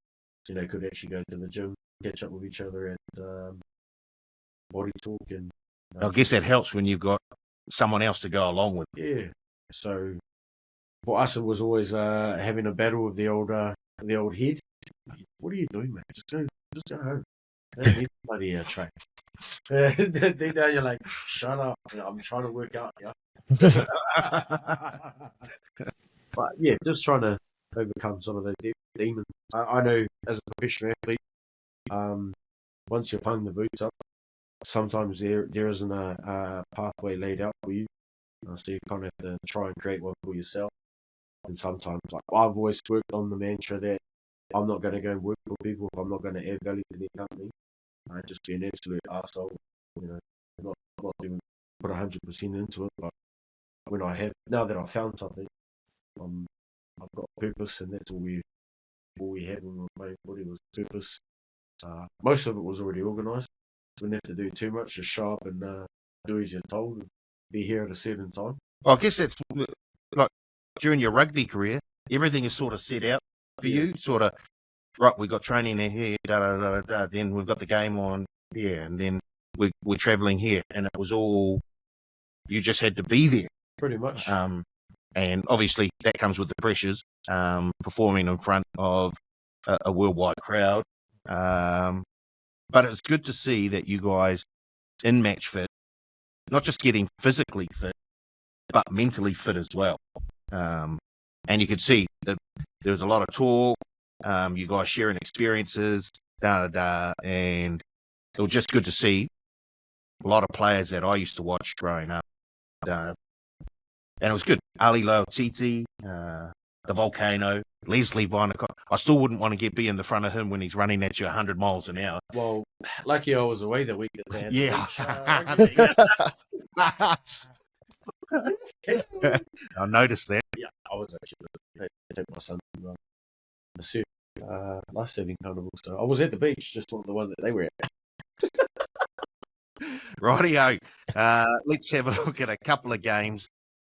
could actually go to the gym, catch up with each other at body talk, and I guess that helps when you've got someone else to go along with. Yeah. So for us, it was always having a battle with the old head. What are you doing, mate? Just go home. Don't need bloody track. Deep down, you're like, shut up. I'm trying to work out, yeah. But yeah, just trying to overcome some of those demons. I know as a professional athlete, once you've hung the boots up, sometimes there isn't a pathway laid out for you. So you kind of have to try and create one for yourself. And sometimes, like, I've always worked on the mantra that I'm not going to go and work for people if I'm not going to add value to their company. I just be an absolute arsehole, not even put 100% into it. But now that I've found something, I've got purpose, and that's all we had when we were playing footy was purpose. Most of it was already organised. Didn't have to do too much, just show up and do as you're told, and be here at a certain time. Well, I guess that's like during your rugby career, everything is sort of set out for you. Sort of, right, we got training in here, then we've got the game on here, and then we're travelling here, and it was all, you just had to be there. Pretty much. And obviously that comes with the pressures, performing in front of a worldwide crowd. But it's good to see that you guys in match fit, not just getting physically fit, but mentally fit as well. And you could see that there was a lot of talk, you guys sharing experiences, and it was just good to see a lot of players that I used to watch growing up. And it was good. Ali Laotiti, the Volcano, Leslie Vinacott. I still wouldn't want to be in the front of him when he's running at you 100 miles an hour. Well, lucky I was away the week that they had Yeah. I noticed that. Yeah, I was actually I take my son to the surf life-saving carnival, so I was at the beach, just not the one that they were at. Rightio. Let's have a look at a couple of games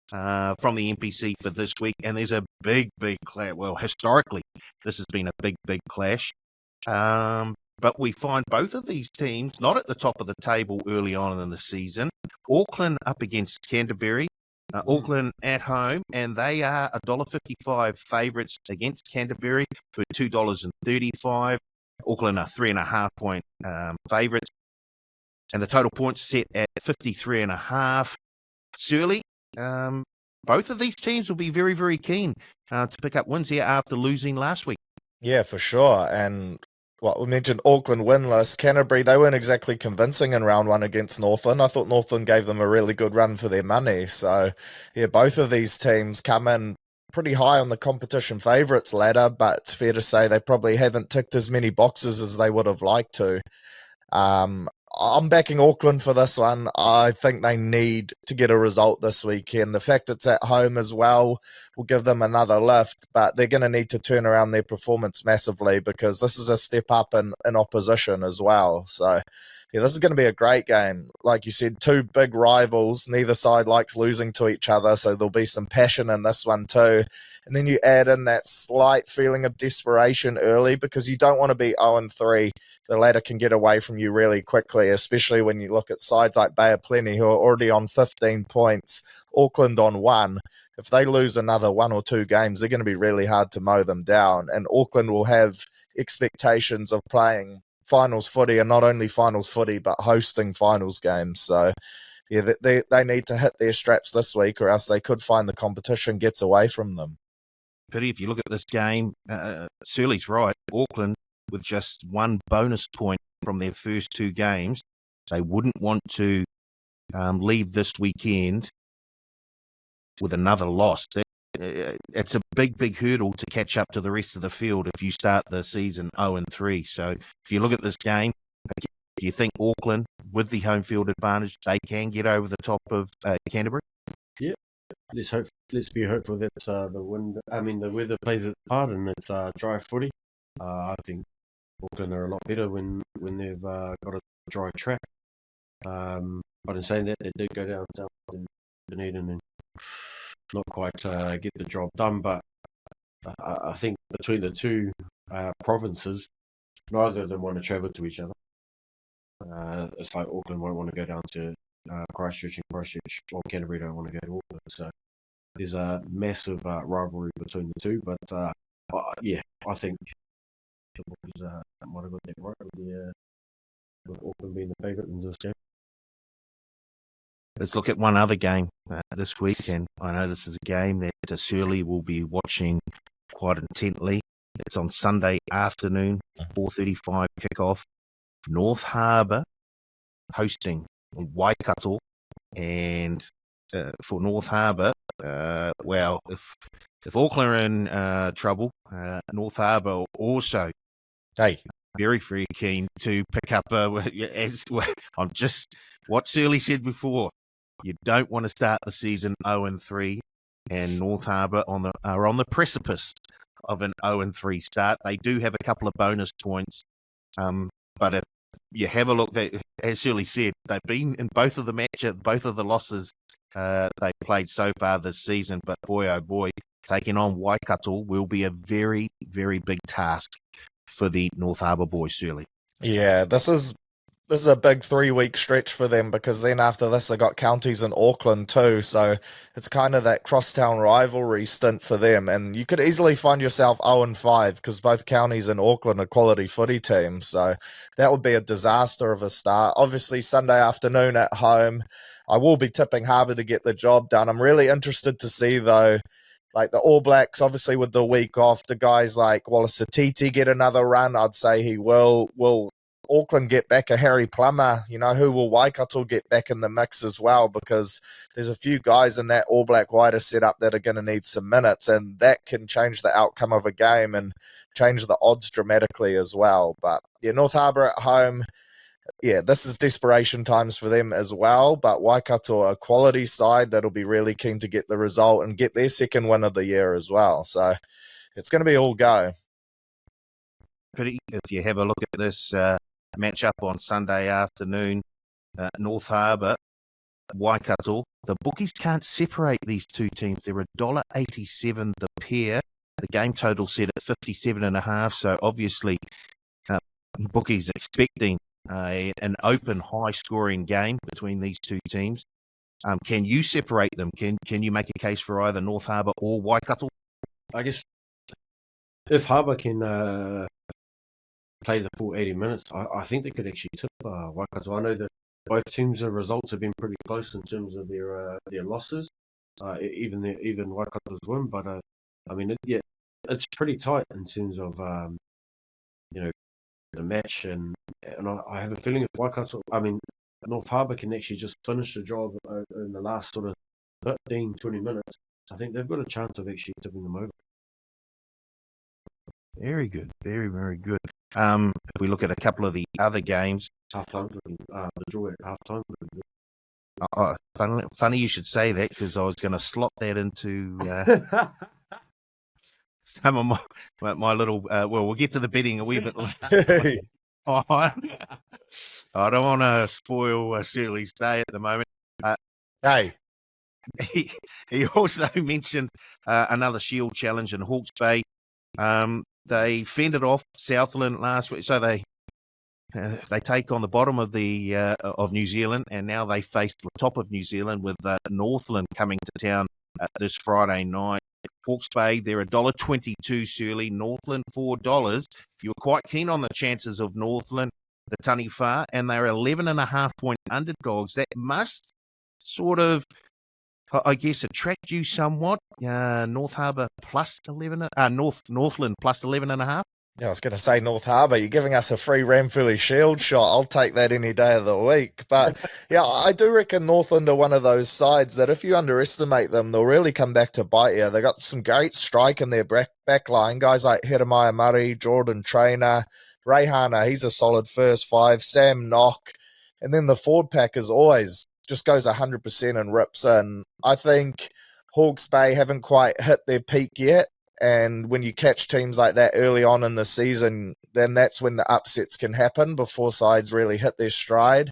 from the NPC for this week, and there's a big clash. Well, historically, this has been a big clash. But we find both of these teams not at the top of the table early on in the season. Auckland up against Canterbury. Auckland at home, and they are $1.55 favourites against Canterbury for $2.35. Auckland are 3.5 point favourites, and the total points set at 53.5. Searle, both of these teams will be very keen to pick up wins here after losing last week. Yeah, for sure. And we mentioned Auckland winless. Canterbury, they weren't exactly convincing in round one against Northland. I thought Northland gave them a really good run for their money. So, yeah, both of these teams come in pretty high on the competition favourites ladder, but it's fair to say they probably haven't ticked as many boxes as they would have liked to. I'm backing Auckland for this one. I think they need to get a result this weekend. The fact it's at home as well will give them another lift, but they're going to need to turn around their performance massively because this is a step up in opposition as well. So, yeah, this is going to be a great game. Like you said, two big rivals. Neither side likes losing to each other, so there'll be some passion in this one too. And then you add in that slight feeling of desperation early because you don't want to be 0-3. The ladder can get away from you really quickly, especially when you look at sides like Bay of Plenty who are already on 15 points, Auckland on 1. If they lose another 1 or 2 games, they're going to be really hard to mow them down. And Auckland will have expectations of playing finals footy, and not only finals footy, but hosting finals games. So, yeah, they need to hit their straps this week or else they could find the competition gets away from them. Pity, if you look at this game, Searle's right. Auckland, with just 1 bonus point from their first 2 games, they wouldn't want to leave this weekend with another loss. It's a big, big hurdle to catch up to the rest of the field if you start the season 0-3. So if you look at this game, do you think Auckland, with the home field advantage, they can get over the top of Canterbury? Yeah. Let's be hopeful that the weather plays its part and it's dry footy. I think Auckland are a lot better when they've got a dry track. But in saying that, they did go down to Dunedin and not quite get the job done. But I think between the two provinces, neither of them want to travel to each other. It's like Auckland won't want to go down to Christchurch, and Christchurch, or Canterbury don't want to go to Auckland. So there's a massive rivalry between the two. But yeah, I think the boys might have got that right with Auckland being the favourite in this game. Let's look at one other game this week, and I know this is a game that Searle will be watching quite intently. It's on Sunday afternoon, 4:35 kickoff. North Harbour hosting Waikato, and for North Harbour, well, if Auckland are in trouble, North Harbour also very, very keen to pick up. I'm just what Searle said before. You don't want to start the season 0-3, and North Harbour are on the precipice of an 0-3 start. They do have a couple of bonus points, but if you have a look, as Searle said, they've been in both of the losses they played so far this season. But boy, oh boy, taking on Waikato will be a very, very big task for the North Harbour boys, Searle. Yeah, this is a big 3-week stretch for them because then after this they got counties in Auckland too, so it's kind of that crosstown rivalry stint for them, and you could easily find yourself 0-5 because both counties in Auckland are quality footy teams, so that would be a disaster of a start. Obviously Sunday afternoon at home, I will be tipping Harbour to get the job done. I'm really interested to see though, like the All Blacks, obviously with the week off, the guys like Wallace Satiti get another run. I'd say he will. Will Auckland get back a Harry Plummer? You know, who will Waikato get back in the mix as well? Because there's a few guys in that All Black wider setup that are going to need some minutes, and that can change the outcome of a game and change the odds dramatically as well. But yeah, North Harbour at home, yeah, this is desperation times for them as well. But Waikato are a quality side that'll be really keen to get the result and get their second win of the year as well. So it's going to be all go. If you have a look at this match up on Sunday afternoon, North Harbour, Waikato, the bookies can't separate these two teams. They're $1.87 the pair. The game total set at 57.5. So obviously, bookies expecting an open, high-scoring game between these two teams. Can you separate them? Can you make a case for either North Harbour or Waikato? I guess if Harbour can play the full 80 minutes, I think they could actually tip Waikato. I know that both teams' results have been pretty close in terms of their losses, even Waikato's win. But I mean, it's pretty tight in terms of the match, and I have a feeling if North Harbour can actually just finish the job in the last sort of 15-20 minutes, I think they've got a chance of actually tipping them over. Very good. Very, very good. If we look at a couple of the other games, Half-time, the draw at half-time. funny you should say that, because I was going to slot that into some of my little. Well, we'll get to the betting a wee bit later. I don't want to spoil Searle's day at the moment. Hey, he also mentioned another Shield challenge in Hawke's Bay. They fended off Southland last week, so they take on the bottom of New Zealand, and now they face the top of New Zealand with Northland coming to town this Friday night. Hawke's Bay, they're $1.22, Searle. Northland, $4. You were quite keen on the chances of Northland, the Taniwha, and they're 11.5-point underdogs. That must sort of, I guess, attract you somewhat. North Harbour plus 11, Northland plus 11.5. yeah, I was going to say North Harbour. You're giving us a free Ramphilly Shield shot. I'll take that any day of the week. But yeah, I do reckon Northland are one of those sides that if you underestimate them, they'll really come back to bite you. They got some great strike in their back line. Guys like Jeremiah Murray, Jordan Trainer, Rayhana, he's a solid first five, Sam Knock. And then the forward pack is always just goes 100% and rips in. I think Hawke's Bay haven't quite hit their peak yet. And when you catch teams like that early on in the season, then that's when the upsets can happen before sides really hit their stride.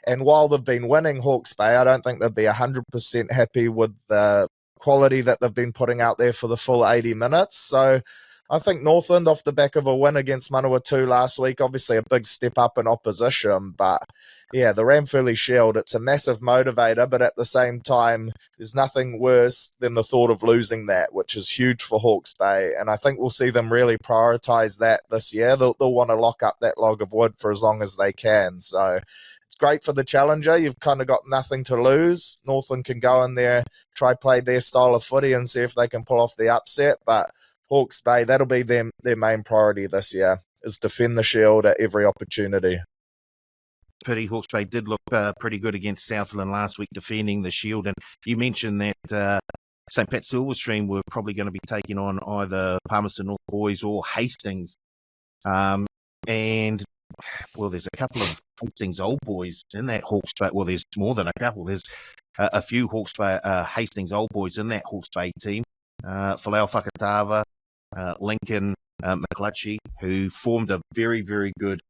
And while they've been winning Hawke's Bay, I don't think they'll be 100% happy with the quality that they've been putting out there for the full 80 minutes. So I think Northland, off the back of a win against Manawatu last week, obviously a big step up in opposition. But yeah, the Ramphilly Shield, it's a massive motivator, but at the same time, there's nothing worse than the thought of losing that, which is huge for Hawke's Bay. And I think we'll see them really prioritise that this year. They'll want to lock up that log of wood for as long as they can. So it's great for the challenger. You've kind of got nothing to lose. Northland can go in there, try play their style of footy and see if they can pull off the upset. But Hawke's Bay, that'll be their main priority this year, is defend the Shield at every opportunity. Piri, Hawke's Bay did look pretty good against Southland last week, defending the Shield. And you mentioned that St. Pat Silverstream were probably going to be taking on either Palmerston North Boys or Hastings. And, well, there's a couple of Hastings Old Boys in that Hawke's Bay. Well, there's more than a couple. There's a few Hawke's Bay, Hastings Old Boys in that Hawke's Bay team. Falau Whakatava, Lincoln McClutchy, who formed a very, very good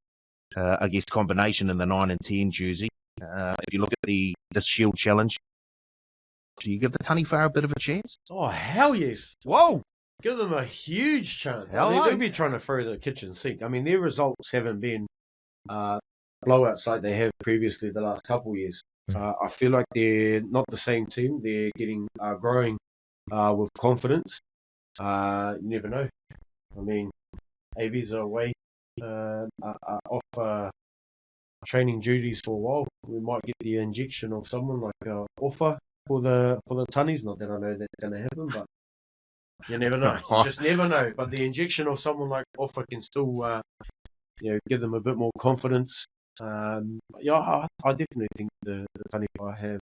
combination in the 9 and 10 jersey. If you look at this Shield challenge, do you give the Taniwha a bit of a chance? Oh, hell yes. Whoa! Give them a huge chance. Hello. They'll be trying to throw the kitchen sink. I mean, their results haven't been blowouts like they have previously the last couple of years. I feel like they're not the same team. They're getting growing with confidence. You never know. I mean, AVs are away off training duties for a while. We might get the injection of someone like Offa for the Tunnies. Not that I know that's going to happen, but you never know. You just never know. But the injection of someone like Offa can still, give them a bit more confidence. I definitely think the Taniwha have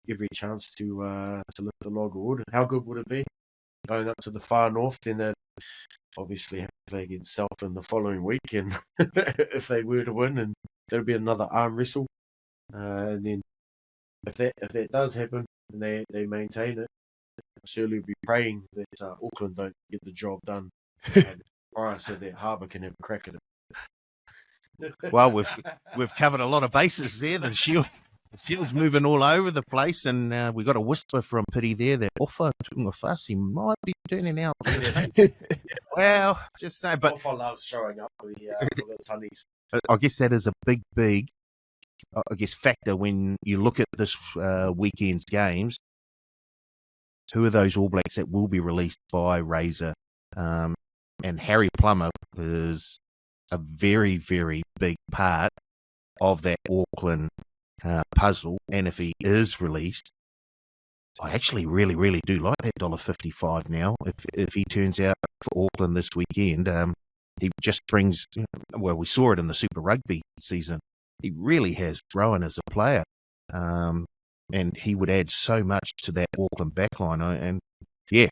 every chance to lift the log of wood. How good would it be going up to the far north? Then they'd obviously have to play against Southland the following week, and if they were to win, and there'll be another arm wrestle. And then if that does happen and they maintain it, I'll surely be praying that Auckland don't get the job done prior, so that Harbour can have a crack at it. Well, we've covered a lot of bases there. The Shield's moving all over the place, and we got a whisper from Piri there that Offa Tu'ungafasi might be turning out. Well, just say, but Offa loves showing up for the Tunnies. I guess that is a big, factor when you look at this weekend's games. Who are those All Blacks that will be released by Razor? And Harry Plummer is a very, very big part of that Auckland puzzle. And if he is released, I actually really, really do like that $1.55 now. If he turns out for Auckland this weekend, he just brings, well, we saw it in the Super Rugby season. He really has grown as a player. and he would add so much to that Auckland backline. You've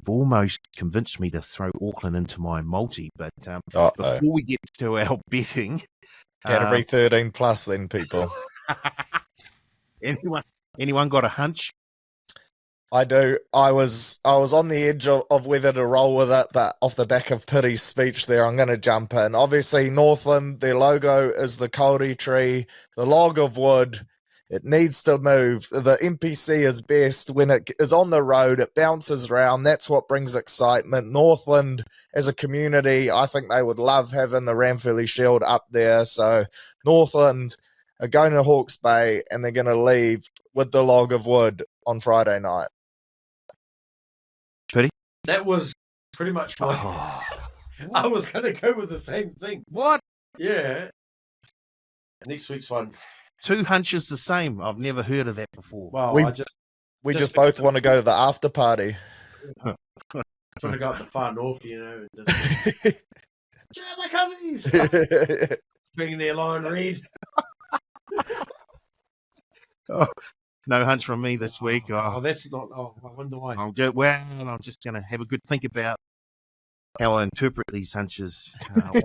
almost convinced me to throw Auckland into my multi, but before we get to our betting, Canterbury 13 plus then, people. anyone got a hunch? I do. I was on the edge of whether to roll with it, but off the back of Piri's speech there, I'm going to jump in. Obviously, Northland, their logo is the kauri tree, the log of wood. It needs to move. The NPC is best when it is on the road. It bounces around. That's what brings excitement. Northland, as a community, I think they would love having the Ranfurly Shield up there. So Northland are going to Hawke's Bay, and they're going to leave with the log of wood on Friday night. Piri? That was pretty much my... I was going to go with the same thing. What? Yeah. Next week's one. Two hunches the same. I've never heard of that before. Well, we just both want to go to the after party. Trying to go up the far north, and just... my cousins! Being there, Lion Reed. No hunch from me this week. That's not... Oh, I wonder why. I'm just going to have a good think about how I interpret these hunches. I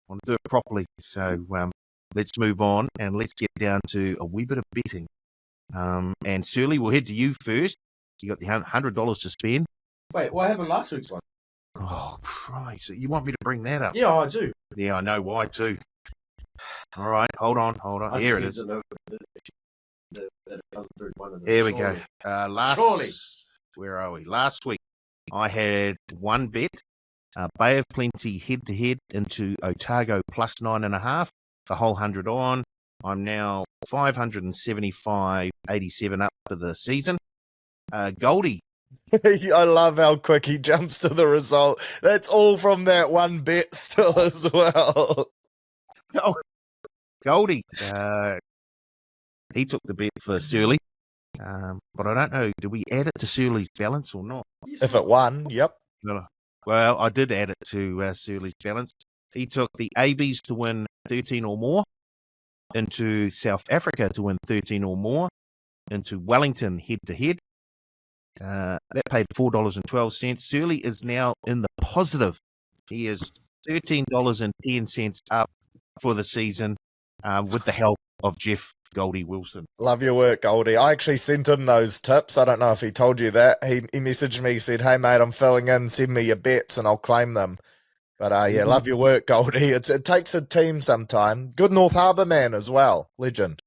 want to do it properly. So let's move on and let's get down to a wee bit of betting. And Searle, we'll head to you first. You got the $100 to spend. Wait, what happened last week's one? Oh, Christ. You want me to bring that up? Yeah, I do. Yeah, I know why too. All right, hold on. Here it is. Here we go. Where are we? Last week, I had one bet, Bay of Plenty head-to-head into Otago plus 9.5, the whole 100 on. I'm now 575.87 up for the season. Goldie. I love how quick he jumps to the result. That's all from that one bet still as well. Goldie. He took the bet for Searle. But I don't know, do we add it to Searle's balance or not? If it won, yep. Well, I did add it to Searle's balance. He took the ABs to win 13 or more, into South Africa to win 13 or more, into Wellington head-to-head. That paid $4.12. Searle is now in the positive. He is $13.10 up for the season with the help of Jeff Goldie Wilson. Love your work, Goldie. I actually sent him those tips. I don't know if he told you that. He messaged me, said, hey, mate, I'm filling in. Send me your bets and I'll claim them. But, love your work, Goldie. It takes a team sometime. Good North Harbour man as well. Legend.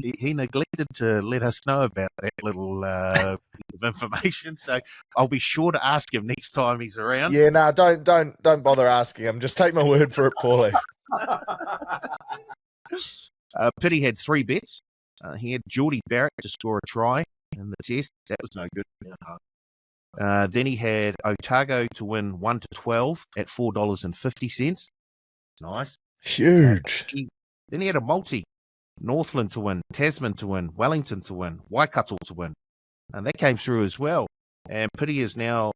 He neglected to let us know about that little bit of information, so I'll be sure to ask him next time he's around. Yeah, no, don't bother asking him. Just take my word for it, Paulie. Piri had three bets. He had Geordie Barrett to score a try in the test. That was no good. Then he had Otago to win 1-12 at $4.50. Nice. Huge. Then he had a multi. Northland to win, Tasman to win, Wellington to win, Waikato to win. And that came through as well. And Piri is now,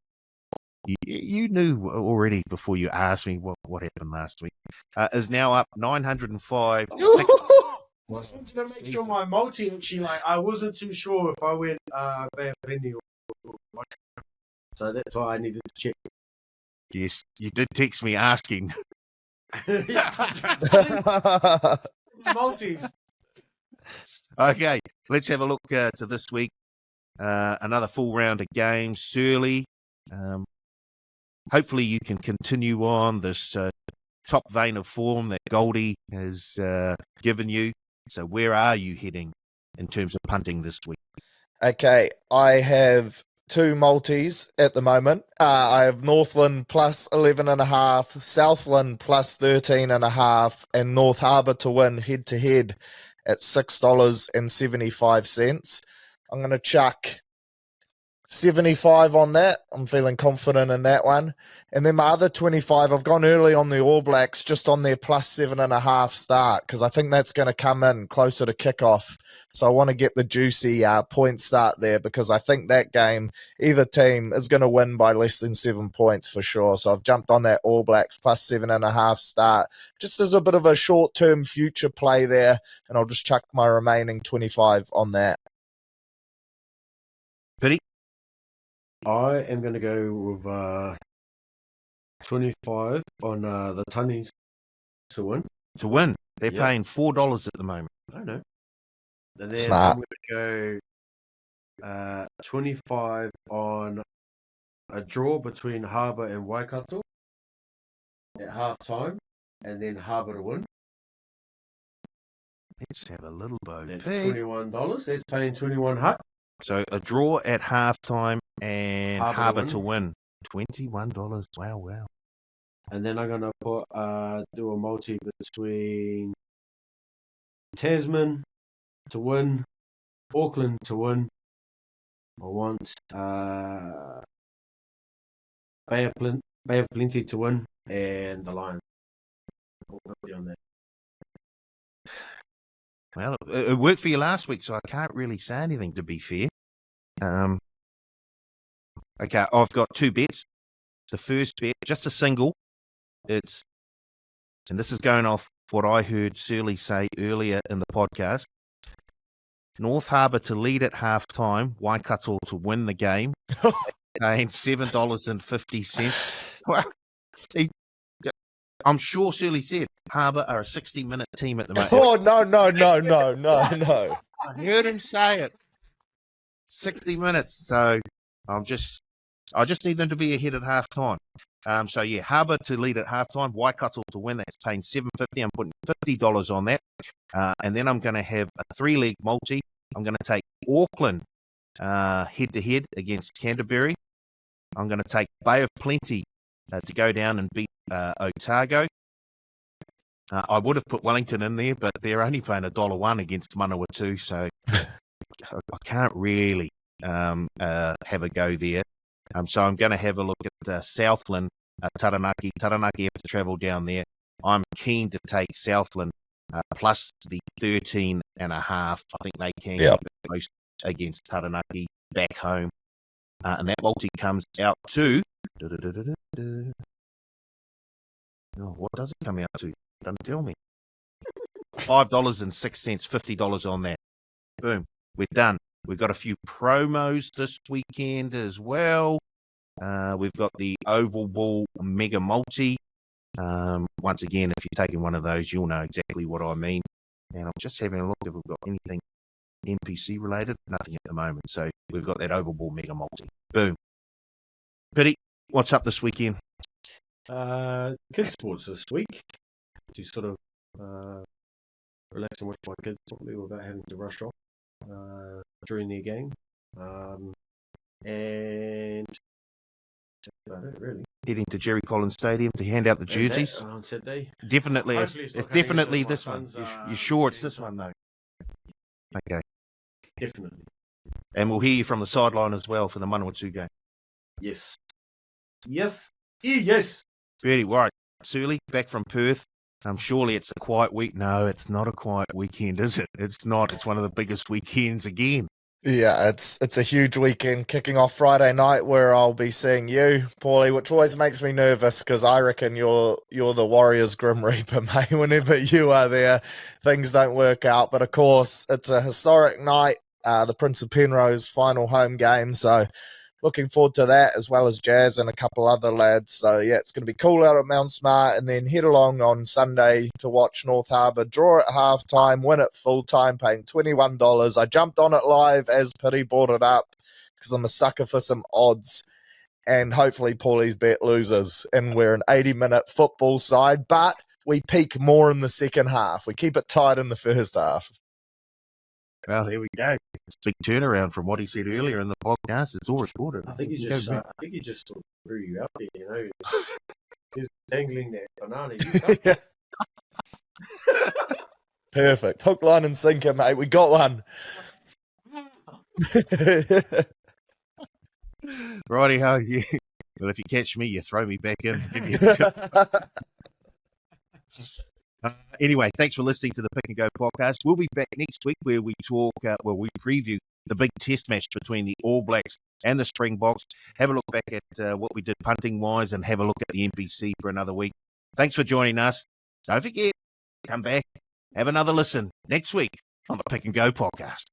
you knew already before you asked me what happened last week, is now up 905. I wanted to make sure my multi, actually, I wasn't too sure if I went Bay of Plenty or so that's why I needed to check. Yes, you did text me asking. Multis. Okay, let's have a look to this week. Another full round of games. Searle, hopefully you can continue on this top vein of form that Goldie has given you. So where are you heading in terms of punting this week? Okay, I have two multis at the moment. I have Northland plus 11.5, Southland plus 13.5, and North Harbour to win head-to-head at $6.75. I'm going to chuck 75 on that. I'm feeling confident in that one. And then my other 25, I've gone early on the All Blacks, just on their +7.5 start, because I think that's going to come in closer to kickoff. So I want to get the juicy point start there, because I think that game, either team is going to win by less than 7 points for sure. So I've jumped on that All Blacks +7.5 start, just as a bit of a short-term future play there, and I'll just chuck my remaining 25 on that. Piri? I am going to go with 25 on the Tunnies to win. To win. They're Yep. paying $4 at the moment. I know. And then Smart. I'm going to go 25 on a draw between Harbour and Waikato at half time, and then Harbour to win. Let's have a little bo. That's Pete. $21. That's paying 21 huck. So a draw at halftime and Harbour to Harbour to win. $21. Wow. And then I'm going to put do a multi between Tasman to win, Auckland to win. I want Bay of Plenty to win, and the Lions. On that. Well, it worked for you last week, so I can't really say anything, to be fair. Okay, I've got 2 bets. The first bet, just a single. And this is going off what I heard Searle say earlier in the podcast. North Harbour to lead at half-time, Waikato to win the game, paying $7.50. Well, I'm sure Searle said Harbour are a 60-minute team at the moment. Oh, no. I heard him say it. 60 minutes. So I just need them to be ahead at half-time. So yeah, Harbour to lead at halftime, Waikato to win. That's paying $7.50. I'm putting $50 on that, and then I'm going to have a 3-leg multi. I'm going to take Auckland head-to-head against Canterbury. I'm going to take Bay of Plenty to go down and beat Otago. I would have put Wellington in there, but they're only paying $1.01 against Manawatu, so I can't really have a go there. So I'm going to have a look at Southland, Taranaki. Taranaki have to travel down there. I'm keen to take Southland plus the 13.5. I think they can keep it close against Taranaki back home. And that multi comes out to... what does it come out to? Don't tell me. $5.06, $50 on that. Boom. We're done. We've got a few promos this weekend as well. We've got the Oval Ball Mega Multi. Once again, if you're taking one of those, you'll know exactly what I mean. And I'm just having a look if we've got anything NPC related. Nothing at the moment. So we've got that Oval Ball Mega Multi. Boom. Piri, what's up this weekend? Kids sports this week to sort of relax and watch my kids properly without having to rush off during their game. And that's about it, really. Heading to Jerry Collins Stadium to hand out the jerseys. On Saturday. Definitely, Hopefully it's not coming definitely into my this one. son's, You sure it's game, this so- one though? Okay, Definitely. and we'll hear you from the sideline as well for the Manawatu game. Yes. Yes. Ready, right? Searle, back from Perth. Surely it's a quiet week. No, it's not a quiet weekend, is it? It's not. It's one of the biggest weekends again. Yeah, it's a huge weekend kicking off Friday night where I'll be seeing you, Paulie, which always makes me nervous because I reckon you're the Warriors Grim Reaper, mate. Whenever you are there, things don't work out. But of course, it's a historic night, the Prince of Penrose final home game. So looking forward to that, as well as Jazz and a couple other lads. So yeah, it's going to be cool out at Mount Smart, and then head along on Sunday to watch North Harbour draw at halftime, win at full time, paying $21. I jumped on it live as Piri brought it up because I'm a sucker for some odds, and hopefully Paulie's bet loses, and we're an 80-minute football side, but we peak more in the second half. We keep it tight in the first half. Well, there we go. It's a big turnaround from what he said earlier in the podcast. It's all recorded. I think he just sort of threw you out there, you know. He's dangling that banana. Perfect. Hook, line, and sinker, mate. We got one. Righty-ho. Yeah. Well, if you catch me, you throw me back in. Anyway, thanks for listening to the Pick and Go podcast. We'll be back next week where we talk, we preview the big test match between the All Blacks and the Springboks. Have a look back at what we did punting-wise and have a look at the NPC for another week. Thanks for joining us. Don't forget, come back, have another listen next week on the Pick and Go podcast.